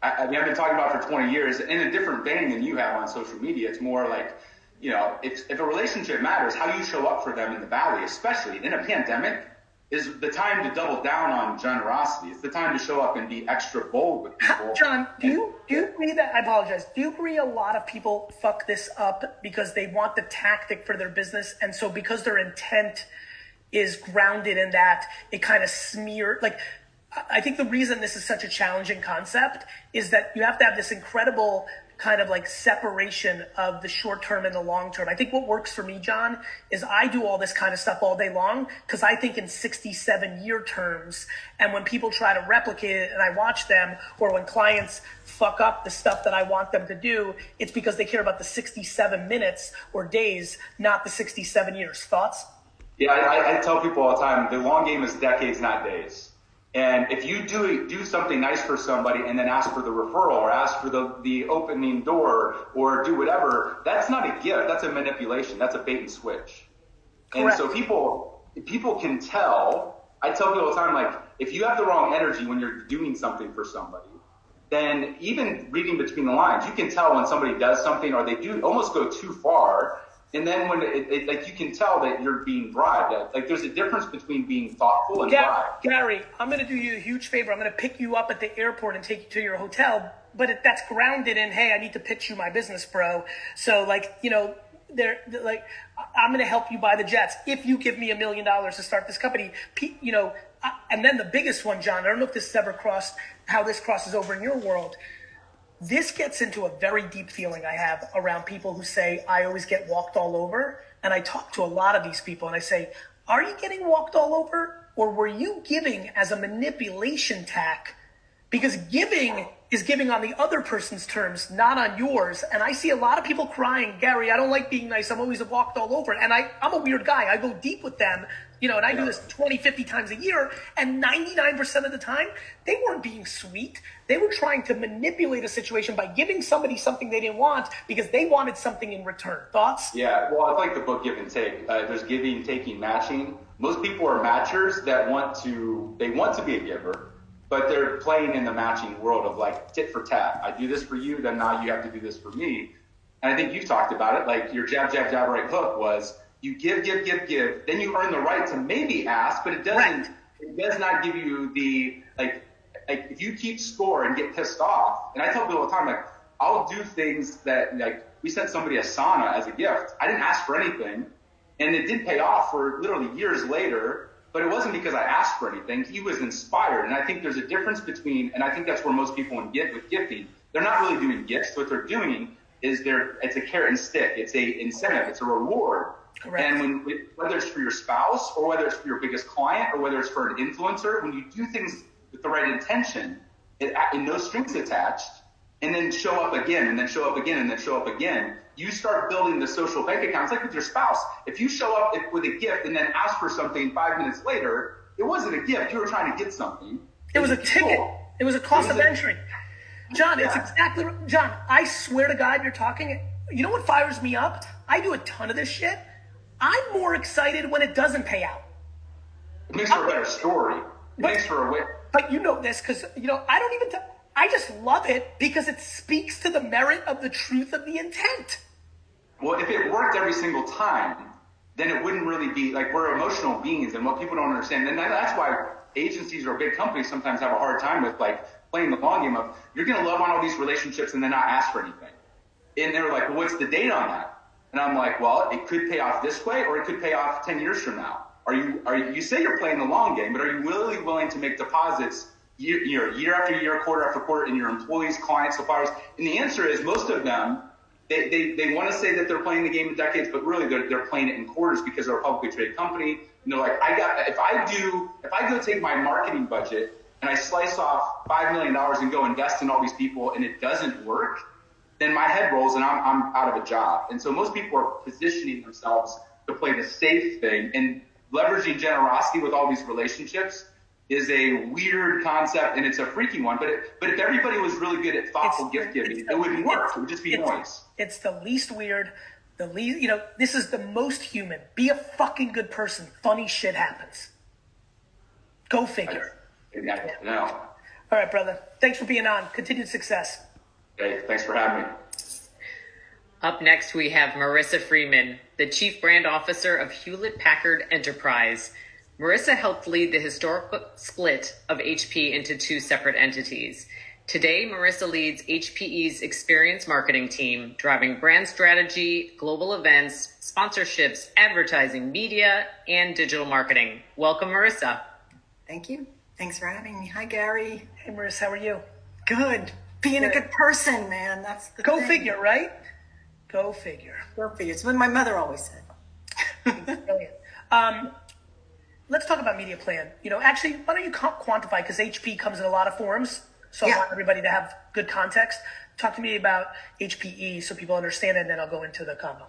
I've been talking about it for 20 years in a different vein than you have on social media. It's more like, if a relationship matters, how you show up for them in the valley, especially in a pandemic, is the time to double down on generosity. It's the time to show up and be extra bold with people. John, do you agree that, I apologize, do you agree a lot of people fuck this up because they want the tactic for their business, and so because their intent is grounded in that, it kind of I think the reason this is such a challenging concept is that you have to have this incredible kind of like separation of the short term and the long term. I think what works for me, John, is I do all this kind of stuff all day long because I think in 67-year terms. And when people try to replicate it and I watch them, or when clients fuck up the stuff that I want them to do, it's because they care about the 67 minutes or days, not the 67 years. Thoughts? Yeah, I tell people all the time, the long game is decades, not days. And if you do something nice for somebody and then ask for the referral or ask for the opening door or do whatever, that's not a gift. That's a manipulation. That's a bait and switch. Correct. And so people can tell. I tell people all the time, like, if you have the wrong energy when you're doing something for somebody, then even reading between the lines, you can tell when somebody does something or they do almost go too far. And then when like you can tell that you're being bribed. Like there's a difference between being thoughtful and bribed. Gary, I'm going to do you a huge favor. I'm going to pick you up at the airport and take you to your hotel. But that's grounded in, hey, I need to pitch you my business, bro. So they're like, I'm going to help you buy the jets if you give me $1 million to start this company. And then the biggest one, John, I don't know if this has ever how this crosses over in your world. This gets into a very deep feeling I have around people who say, I always get walked all over. And I talk to a lot of these people and I say, are you getting walked all over? Or were you giving as a manipulation tack? Because giving is giving on the other person's terms, not on yours. And I see a lot of people crying, Gary, I don't like being nice. I'm always walked all over. And I'm a weird guy. I go deep with them. You know, and I do this 20, 50 times a year, and 99% of the time, they weren't being sweet. They were trying to manipulate a situation by giving somebody something they didn't want because they wanted something in return. Thoughts? Yeah, well, I like the book Give and Take. There's giving, taking, matching. Most people are matchers that want to be a giver, but they're playing in the matching world of like tit for tat. I do this for you, then now you have to do this for me. And I think you've talked about it, like your jab, jab, jab, right hook was you give, then you earn the right to maybe ask, but it doesn't, it does not give you the, like if you keep score and get pissed off, and I tell people all the time, like, I'll do things that, like, we sent somebody a sauna as a gift. I didn't ask for anything, and it did pay off for literally years later, but it wasn't because I asked for anything. He was inspired, and I think there's a difference between, and I think that's where most people with gifting, they're not really doing gifts. What they're doing is it's a carrot and stick. It's a incentive. It's a reward. Correct. And whether it's for your spouse or whether it's for your biggest client or whether it's for an influencer, when you do things with the right intention and no strings attached, and then show up again, and then show up again, and then show up again, you start building the social bank account. It's like with your spouse. If you show up with a gift and then ask for something 5 minutes later, it wasn't a gift. You were trying to get something. It was a ticket. It was a cost of entry. John, it's exactly right. John, I swear to God, you're talking. You know what fires me up? I do a ton of this shit. I'm more excited when it doesn't pay out. It makes for a better story. It makes for a way. But you know this because, you know, I don't even I just love it because it speaks to the merit of the truth of the intent. Well, if it worked every single time, then it wouldn't really be, like, we're emotional beings, and what people don't understand, and that's why agencies or big companies sometimes have a hard time with, like, playing the long game of, you're going to love on all these relationships and then not ask for anything. And they're like, well, what's the date on that? And I'm like, well, it could pay off this way, or it could pay off 10 years from now. You say you're playing the long game, but are you really willing to make deposits year after year, quarter after quarter, in your employees, clients, suppliers? And the answer is most of them, they want to say that they're playing the game in decades, but really they're playing it in quarters because they're a publicly traded company. And they're like, if I go take my marketing budget and I slice off $5 million and go invest in all these people and it doesn't work, then my head rolls and I'm out of a job. And so most people are positioning themselves to play the safe thing, and leveraging generosity with all these relationships is a weird concept, and it's a freaky one. But if everybody was really good at thoughtful gift giving, it wouldn't work. It would just be noise. It's the least weird, this is the most human. Be a fucking good person. Funny shit happens. Go figure. No. All right, brother. Thanks for being on. Continued success. Hey, thanks for having me. Up next, we have Marissa Freeman, the Chief Brand Officer of Hewlett-Packard Enterprise. Marissa helped lead the historical split of HP into two separate entities. Today, Marissa leads HPE's experience marketing team, driving brand strategy, global events, sponsorships, advertising, media, and digital marketing. Welcome, Marissa. Thank you. Thanks for having me. Hi, Gary. Hey, Marissa, how are you? Good. Being a good person, man. That's the Go thing. figure, right? Go figure. Go figure. It's what my mother always said. Brilliant. Let's talk about media plan. Actually, why don't you quantify, because HP comes in a lot of forms, so I want everybody to have good context. Talk to me about HPE so people understand it, and then I'll go into the combo.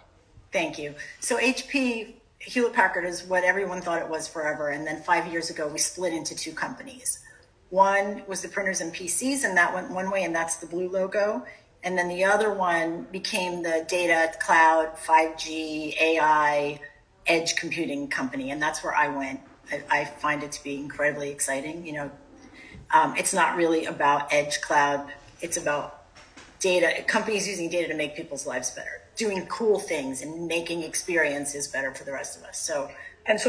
Thank you. So HP, Hewlett-Packard, is what everyone thought it was forever, and then 5 years ago, we split into two companies. One was the printers and PCs, and that went one way, and that's the blue logo. And then the other one became the data, cloud, 5G, AI, edge computing company, and that's where I went. I find it to be incredibly exciting. It's not really about edge cloud. It's about data, companies using data to make people's lives better, doing cool things and making experiences better for the rest of us. So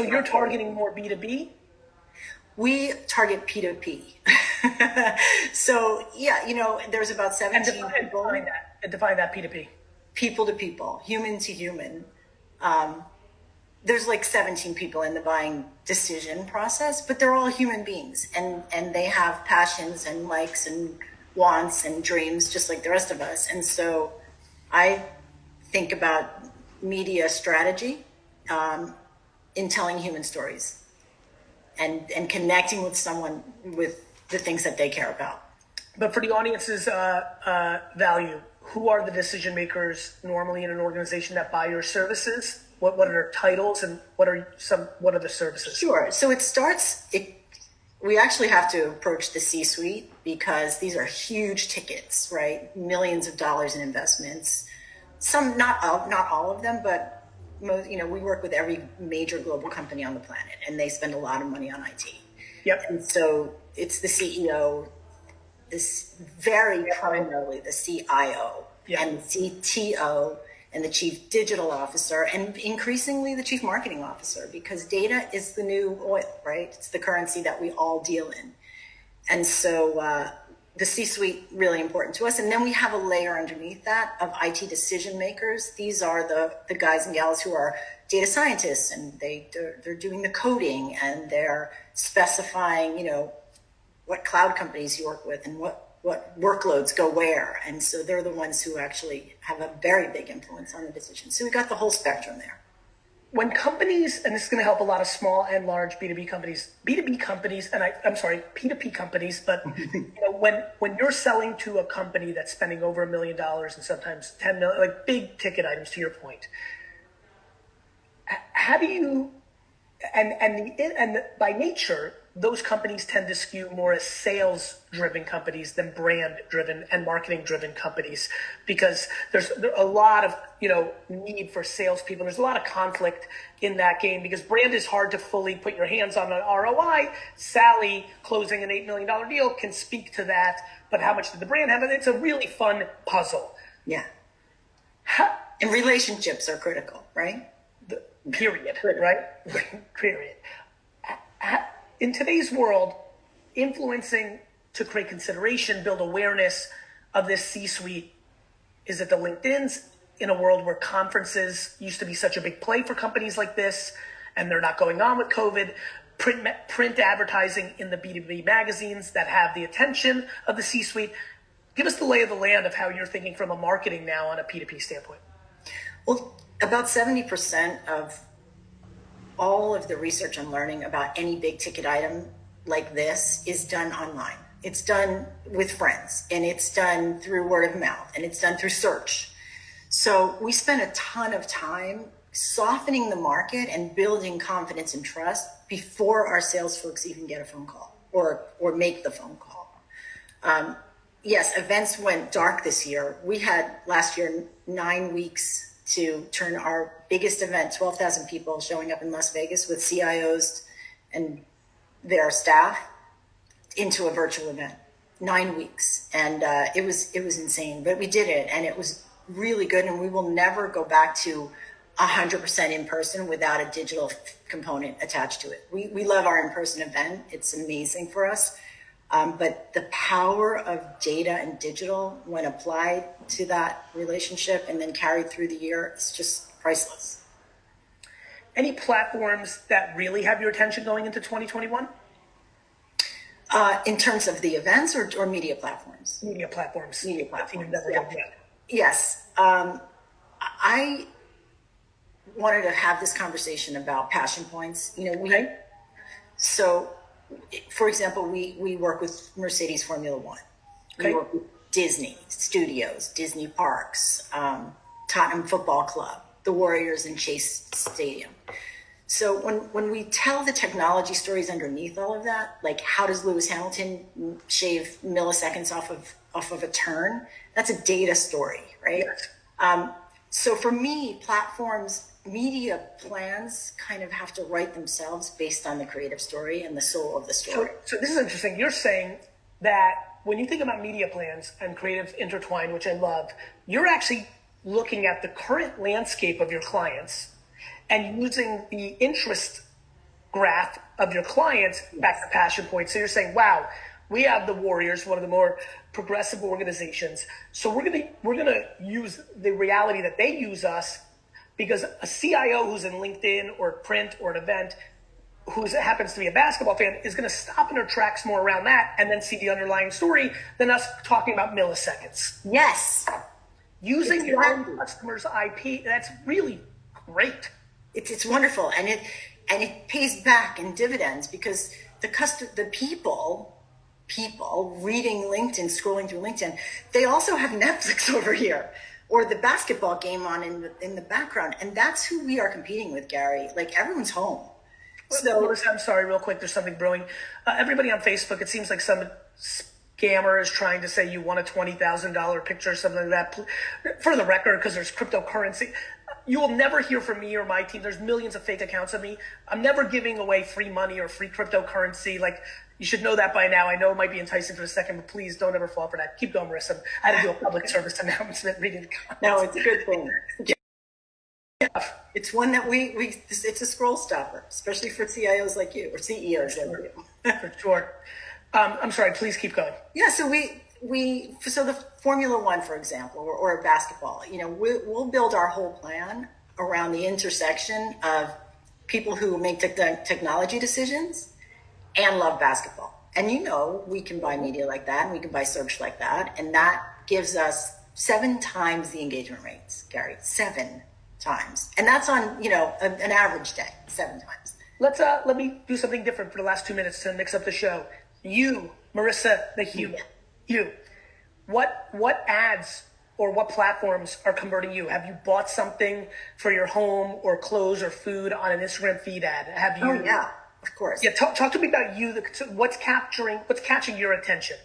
you're targeting more B2B? We target P2P. So there's about 17 people. Define that P2P. People to people, human to human. There's like 17 people in the buying decision process, but they're all human beings, and they have passions and likes and wants and dreams just like the rest of us. And so I think about media strategy in telling human stories and connecting with someone with the things that they care about. But for the audience's value, who are the decision makers normally in an organization that buy your services? What are their titles, and what are the services? Sure. So we actually have to approach the C-suite because these are huge tickets, right? Millions of dollars in investments. Some, not all of them, but most, we work with every major global company on the planet, and they spend a lot of money on IT. Yep. And so it's the CEO, primarily the CIO, and the CTO, and the chief digital officer, and increasingly the chief marketing officer, because data is the new oil, right? It's the currency that we all deal in. And so the C-suite, really important to us. And then we have a layer underneath that of IT decision makers. These are the guys and gals who are data scientists, and they're doing the coding, and they're specifying, what cloud companies you work with and what workloads go where. And so they're the ones who actually have a very big influence on the decision. So we got the whole spectrum there. When companies, and this is going to help a lot of small and large P2P companies, and P2P companies, but when you're selling to a company that's spending over $1 million and sometimes 10 million, like big ticket items, to your point, how do you, and by nature, those companies tend to skew more as sales-driven companies than brand-driven and marketing-driven companies, because there's a lot of need for salespeople. There's a lot of conflict in that game because brand is hard to fully put your hands on an ROI. Sally closing an $8 million deal can speak to that, but how much did the brand have? And it's a really fun puzzle. Yeah. And relationships are critical, right? Period. Right? Period. In today's world, influencing to create consideration, build awareness of this C-suite, is it the LinkedIn's in a world where conferences used to be such a big play for companies like this, and they're not going on with COVID, print advertising in the B2B magazines that have the attention of the C-suite. Give us the lay of the land of how you're thinking from a marketing now on a P2P standpoint. Well, about 70% of all of the research and learning about any big ticket item like this is done online. It's done with friends, and it's done through word of mouth, and it's done through search. So we spend a ton of time softening the market and building confidence and trust before our sales folks even get a phone call or make the phone call. Yes, events went dark this year. We had last year 9 weeks to turn our biggest event, 12,000 people showing up in Las Vegas with CIOs and their staff, into a virtual event. 9 weeks. And it was insane, but we did it, and it was really good. And we will never go back to 100% in person without a digital component attached to it. We love our in-person event. It's amazing for us. But the power of data and digital, when applied to that relationship and then carried through the year, it's just priceless. Any platforms that really have your attention going into 2021? In terms of the events or media platforms? Media platforms. Media platforms. Yeah. Yes. I wanted to have this conversation about passion points. So, for example, we work with Mercedes Formula One. Okay. We work with Disney Studios, Disney Parks, Tottenham Football Club, the Warriors in Chase Stadium. So when we tell the technology stories underneath all of that, like how does Lewis Hamilton shave milliseconds off of a turn, that's a data story, right? Yes. So for me, platforms, media plans kind of have to write themselves based on the creative story and the soul of the story. So this is interesting. You're saying that when you think about media plans and creative intertwine, which I love, you're actually looking at the current landscape of your clients and using the interest graph of your clients back to passion points. So you're saying, wow, we have the Warriors, one of the more progressive organizations. So we're gonna use the reality that they use us, because a CIO who's in LinkedIn or print or an event who happens to be a basketball fan is going to stop in her tracks more around that and then see the underlying story than us talking about milliseconds. Yes. Using your own customer's IP, that's really great. It's wonderful, and it pays back in dividends, because the people reading LinkedIn, scrolling through LinkedIn, they also have Netflix over here. or the basketball game on in the background. And that's who we are competing with, Gary. Like, everyone's home. So Melissa, I'm sorry, real quick, there's something brewing. Everybody on Facebook, it seems like some scammer is trying to say you won a $20,000 picture or something like that. For the record, because there's cryptocurrency. You will never hear from me or my team. There's millions of fake accounts of me. I'm never giving away free money or free cryptocurrency. Like, you should know that by now. I know it might be enticing for a second, but please don't ever fall for that. Keep going, Marissa. I had to do a public service announcement reading the comments. no, it's a good thing. It's one that it's a scroll stopper, especially for CIOs like you, or CEOs like you. For sure. I'm sorry, please keep going. Yeah, so so the Formula One, for example, or basketball, we'll build our whole plan around the intersection of people who make technology decisions and love basketball. And we can buy media like that, and we can buy search like that, and that gives us 7 times the engagement rates, Gary, 7 times. And that's on, an average day, 7 times. Let me do something different for the last 2 minutes to mix up the show. You, Marissa, the human, you. What ads or what platforms are converting you? Have you bought something for your home or clothes or food on an Instagram feed ad? Have you? Oh, yeah, of course. Yeah, talk to me about you. What's catching your attention?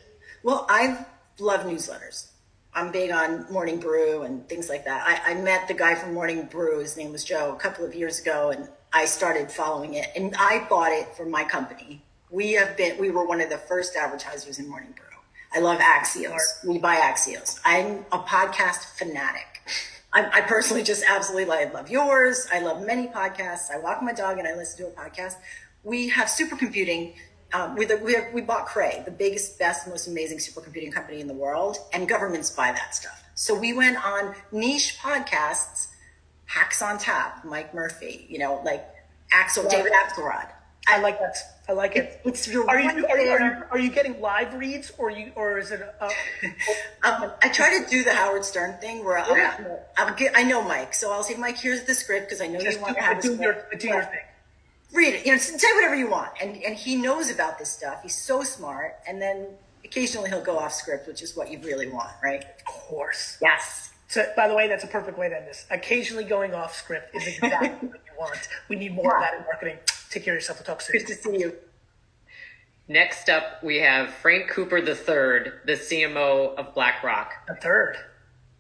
Well, I love newsletters. I'm big on Morning Brew and things like that. I met the guy from Morning Brew. His name was Joe, a couple of years ago, and I started following it. And I bought it for my company. We were one of the first advertisers in Morning Brew. I love Axios. We buy Axios. I'm a podcast fanatic. I personally just absolutely love yours. I love many podcasts. I walk my dog and I listen to a podcast. We have supercomputing. We bought Cray, the biggest, best, most amazing supercomputing company in the world, and governments buy that stuff. So we went on niche podcasts, Hacks on Tap, Mike Murphy, like David Axelrod. I like that. I like it. Are you getting live reads or is it? I try to do the Howard Stern thing where I know Mike, so I'll say, Mike, here's the script because I know you want to have do your thing. Read it. Say whatever you want, and he knows about this stuff. He's so smart, and then occasionally he'll go off script, which is what you really want, right? Of course. Yes. So, by the way, that's a perfect way to end this. Occasionally going off script is exactly what you want. We need more of that in marketing. Take care of yourself. We'll talk soon. Good to see you. Next up, we have Frank Cooper III, the CMO of Blackrock. The third.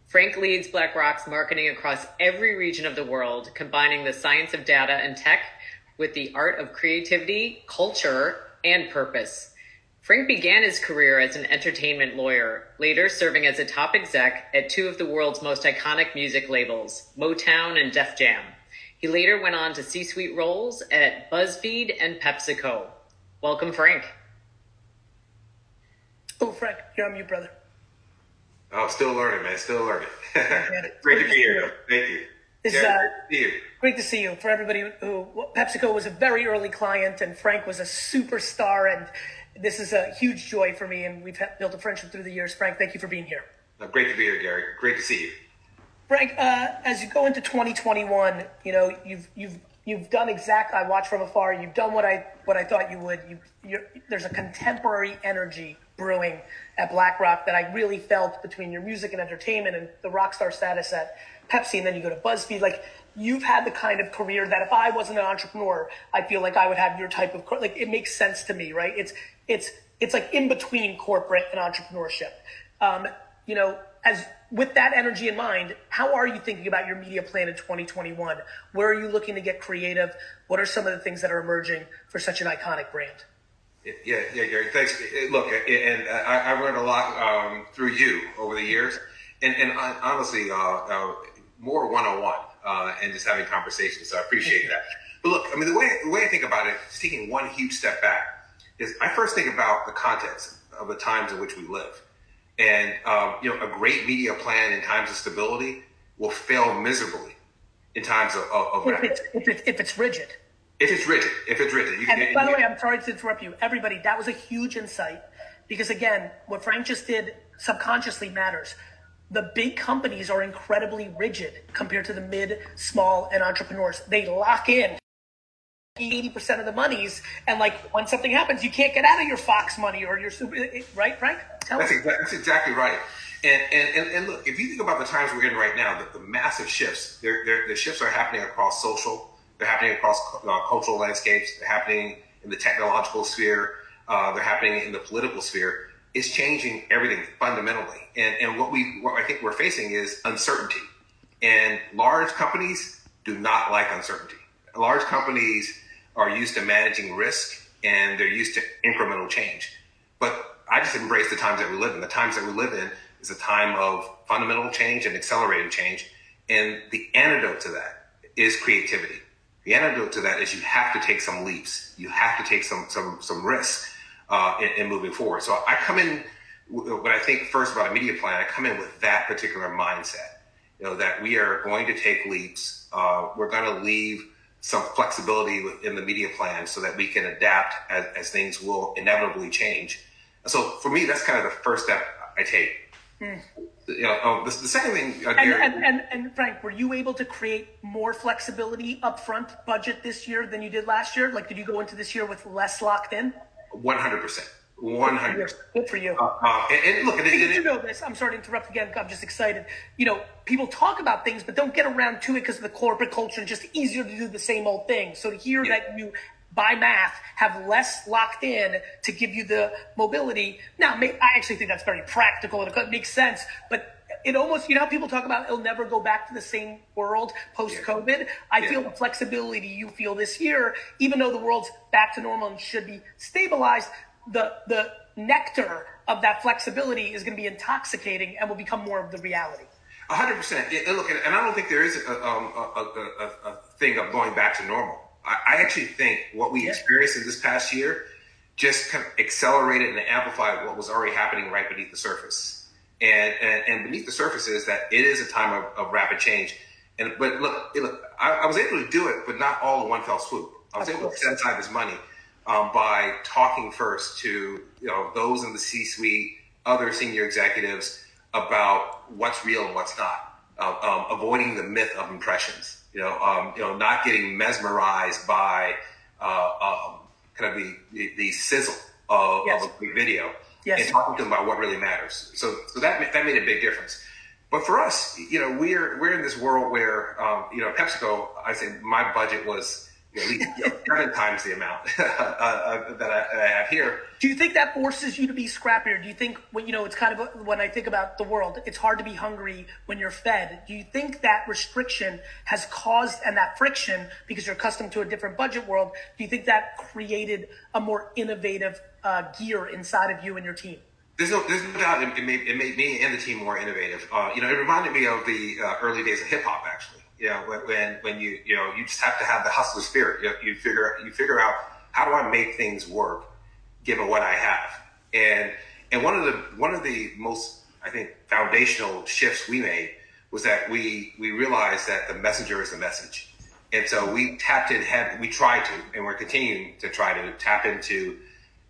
Frank leads Blackrock's marketing across every region of the world, combining the science of data and tech with the art of creativity, culture, and purpose. Frank began his career as an entertainment lawyer, later serving as a top exec at 2 of the world's most iconic music labels, Motown and Def Jam. He later went on to C-suite roles at BuzzFeed and PepsiCo. Welcome, Frank. Oh, Frank, you're on mute, brother. Oh, still learning, man. Still learning. Great to be here. Thank you. Great to see you. For everybody PepsiCo was a very early client, and Frank was a superstar, and this is a huge joy for me, and we've built a friendship through the years. Frank, thank you for being here. Great to be here, Gary. Great to see you. Frank, as you go into 2021, you've done exactly. I watched from afar. You've done what I thought you would. There's a contemporary energy brewing at Blackrock that I really felt between your music and entertainment and the rock star status at Pepsi, and then you go to BuzzFeed. Like, you've had the kind of career that if I wasn't an entrepreneur, I feel like I would have your type of it makes sense to me, right? It's like in between corporate and entrepreneurship. As with that energy in mind, how are you thinking about your media plan in 2021? Where are you looking to get creative? What are some of the things that are emerging for such an iconic brand? Yeah, Gary. Thanks. Look, and I've learned a lot through you over the years, and honestly, more one-on-one and just having conversations. So I appreciate that. But look, I mean, the way I think about it, just taking one huge step back, is I first think about the context of the times in which we live. And, a great media plan in times of stability will fail miserably in times of rapid. If it's rigid. If it's rigid. And by the way, I'm sorry to interrupt you. Everybody, that was a huge insight because, again, what Frank just did subconsciously matters. The big companies are incredibly rigid compared to the mid, small, and entrepreneurs. They lock in 80% of the monies, and when something happens, you can't get out of your Fox money or your right, Frank? That's exactly right. And look, if you think about the times we're in right now, the massive shifts, the shifts are happening across social, they're happening across cultural landscapes, they're happening in the technological sphere, they're happening in the political sphere. It's changing everything fundamentally. And what I think we're facing is uncertainty. And large companies do not like uncertainty. Large companies are used to managing risk and they're used to incremental change. But I just embrace the times that we live in. The times that we live in is a time of fundamental change and accelerated change. And the antidote to that is creativity. The antidote to that is you have to take some leaps. You have to take some risks in moving forward. So I come in, when I think first about a media plan, I come in with that particular mindset. That we are going to take leaps. We're going to leave some flexibility within the media plan so that we can adapt as things will inevitably change. So for me, that's kind of the first step I take. The second thing, Gary, and Frank, were you able to create more flexibility upfront budget this year than you did last year? Like, did you go into this year with less locked in? 100%. 100%. Good for you. And look, you know this. I'm sorry to interrupt again. I'm just excited. People talk about things, but don't get around to it because of the corporate culture and just easier to do the same old thing. So to hear that you, by math, have less locked in to give you the mobility. Now, I actually think that's very practical and it makes sense, but it almost, how people talk about it'll never go back to the same world post-COVID. I feel the flexibility you feel this year, even though the world's back to normal and should be stabilized, the nectar of that flexibility is going to be intoxicating and will become more of the reality. 100%. And look, and I don't think there is a thing of going back to normal. I actually think what we experienced in this past year just kind of accelerated and amplified what was already happening right beneath the surface. And beneath the surface is that it is a time of rapid change. But look, I was able to do it, but not all in one fell swoop. I was able to set aside this money by talking first to those in the C-suite, other senior executives about what's real and what's not, avoiding the myth of impressions, not getting mesmerized by kind of the sizzle of a quick video, and talking to them about what really matters. So that made a big difference. But for us, we're in this world where PepsiCo, I said my budget was at least 7 times the amount that I have here. Do you think that forces you to be scrappier? Do you think, it's kind of, when I think about the world, it's hard to be hungry when you're fed. Do you think that restriction has caused, and that friction, because you're accustomed to a different budget world, do you think that created a more innovative gear inside of you and your team? There's no doubt it made me and the team more innovative. It reminded me of the early days of hip hop, actually. When you just have to have the hustler spirit. You figure out, how do I make things work given what I have? And one of the most, I think, foundational shifts we made was that we realized that the messenger is the message. And so we tried to, and we're continuing to try to tap into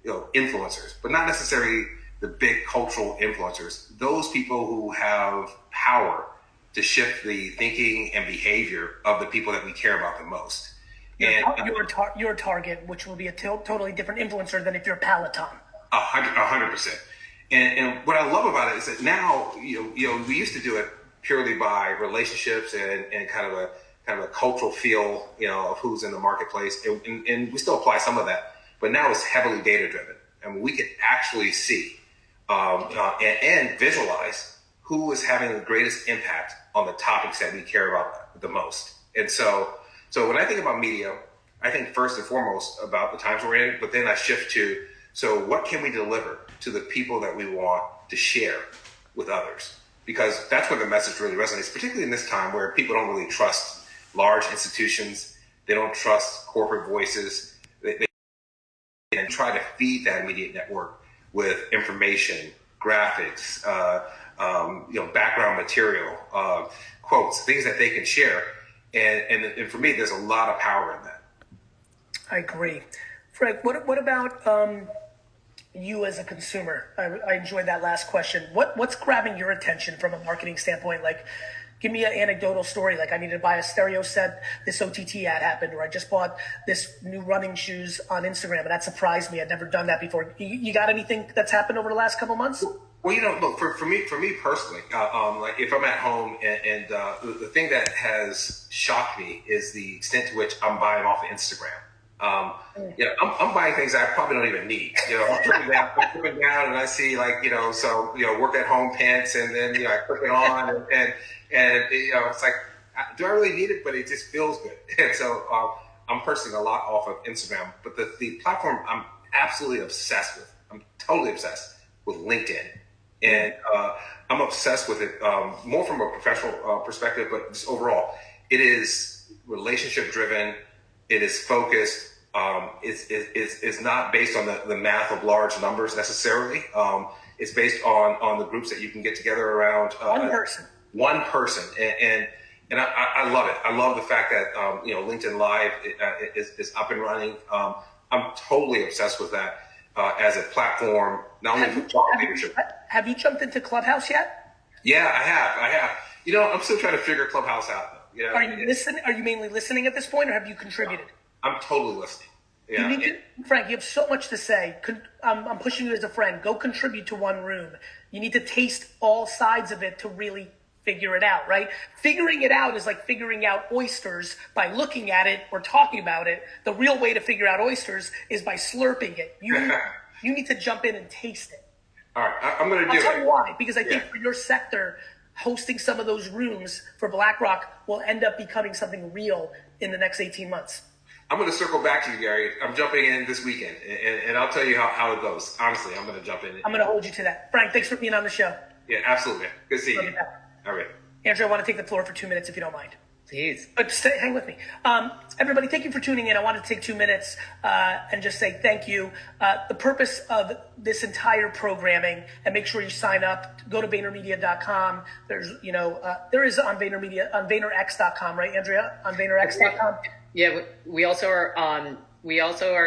influencers, but not necessarily the big cultural influencers. Those people who have power to shift the thinking and behavior of the people that we care about the most. Your target, which will be a totally different influencer than if you're Peloton. 100%. And what I love about it is that now, we used to do it purely by relationships and kind of a cultural feel, of who's in the marketplace. And we still apply some of that, but now it's heavily data driven. And we can actually see and visualize who is having the greatest impact on the topics that we care about the most. And so when I think about media, I think first and foremost about the times we're in, but then I shift to, so what can we deliver to the people that we want to share with others? Because that's where the message really resonates, particularly in this time where people don't really trust large institutions. They don't trust corporate voices. They try to feed that immediate network with information, graphics, background material, quotes, things that they can share. And for me, there's a lot of power in that. I agree. Frank, what about you as a consumer? I enjoyed that last question. What's grabbing your attention from a marketing standpoint? Like, give me an anecdotal story. Like I needed to buy a stereo set. This OTT ad happened, or I just bought this new running shoes on Instagram, and that surprised me. I'd never done that before. You got anything that's happened over the last couple months? Well, look, for me personally, like if I'm at home and the thing that has shocked me is the extent to which I'm buying off of Instagram. I'm buying things I probably don't even need. I'm flipping down and I see work at home pants, and then I click it on and it's like, do I really need it? But it just feels good. And so I'm purchasing a lot off of Instagram. But the platform I'm absolutely obsessed with. I'm totally obsessed with LinkedIn. And I'm obsessed with it more from a professional perspective, but just overall, it is relationship driven. It is focused. It's not based on the math of large numbers necessarily. It's based on the groups that you can get together around. One person. And I love it. I love the fact that LinkedIn Live is up and running. I'm totally obsessed with that as a platform. Not only for thought leadership. Have you jumped into Clubhouse yet? Yeah, I have. I'm still trying to figure Clubhouse out. Are you listening? Are you mainly listening at this point, or have you contributed? I'm totally listening. Yeah. You need to, Frank, you have so much to say. I'm pushing you as a friend. Go contribute to one room. You need to taste all sides of it to really figure it out, right? Figuring it out is like figuring out oysters by looking at it or talking about it. The real way to figure out oysters is by slurping it. You need to jump in and taste it. All right, I'm going to do it. I'll tell you why. Because I think for your sector, hosting some of those rooms for Blackrock will end up becoming something real in the next 18 months. I'm going to circle back to you, Gary. I'm jumping in this weekend, and I'll tell you how it goes. Honestly, I'm going to jump in. I'm going to hold you to that. Frank, thanks for being on the show. Yeah, absolutely. Good seeing you. All right. Andrea, I want to take the floor for 2 minutes if you don't mind. Please. But hang with me. Everybody, thank you for tuning in. I wanted to take 2 minutes and just say thank you. The purpose of this entire programming, and make sure you sign up. Go to Vaynermedia.com. There's, there is on Vaynermedia, on Vaynerx.com, right, Andrea? On Vaynerx.com. Yeah, we also are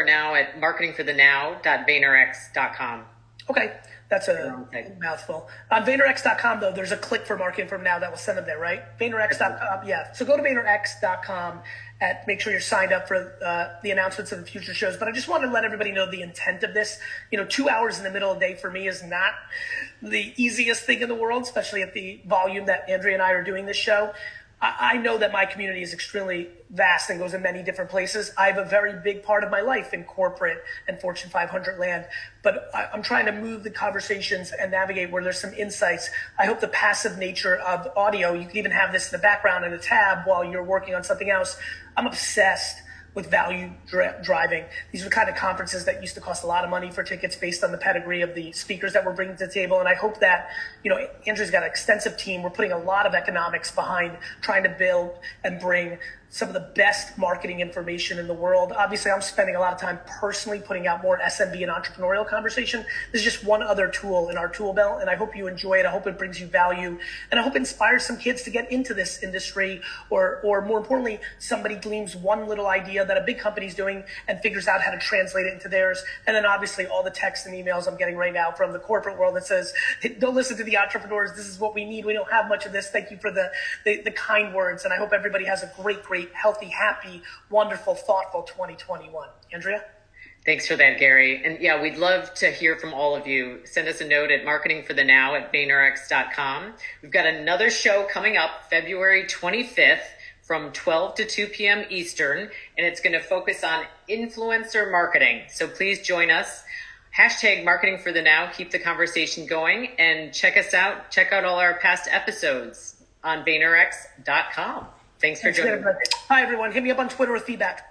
now at marketingforthenow.vaynerx.com. Okay. That's a mouthful. On Vaynerx.com, though, there's a click for marketing from now that will send them there, right? Vaynerx.com, yeah. So go to Vaynerx.com and make sure you're signed up for the announcements of the future shows. But I just want to let everybody know the intent of this. 2 hours in the middle of the day for me is not the easiest thing in the world, especially at the volume that Andrea and I are doing this show. I know that my community is extremely vast and goes in many different places. I have a very big part of my life in corporate and Fortune 500 land, but I'm trying to move the conversations and navigate where there's some insights. I hope the passive nature of audio, you can even have this in the background in a tab while you're working on something else. I'm obsessed with value driving. These are the kind of conferences that used to cost a lot of money for tickets based on the pedigree of the speakers that we're bringing to the table. And I hope that, Andrew's got an extensive team. We're putting a lot of economics behind trying to build and bring some of the best marketing information in the world. Obviously, I'm spending a lot of time personally putting out more SMB and entrepreneurial conversation. This is just one other tool in our tool belt, and I hope you enjoy it. I hope it brings you value, and I hope it inspires some kids to get into this industry, or more importantly, somebody gleans one little idea that a big company's doing and figures out how to translate it into theirs. And then obviously all the texts and emails I'm getting right now from the corporate world that says, hey, don't listen to the entrepreneurs. This is what we need. We don't have much of this. Thank you for the kind words. And I hope everybody has a great, healthy, happy, wonderful, thoughtful 2021. Andrea? Thanks for that, Gary. And yeah, we'd love to hear from all of you. Send us a note at marketingforthenow@vaynerx.com. We've got another show coming up February 25th from 12 to 2 p.m. Eastern, and it's going to focus on influencer marketing. So please join us. #marketingforthenow. Keep the conversation going, and check us out. Check out all our past episodes on Vaynerx.com. Thanks for joining. Hi, everyone. Hit me up on Twitter with feedback.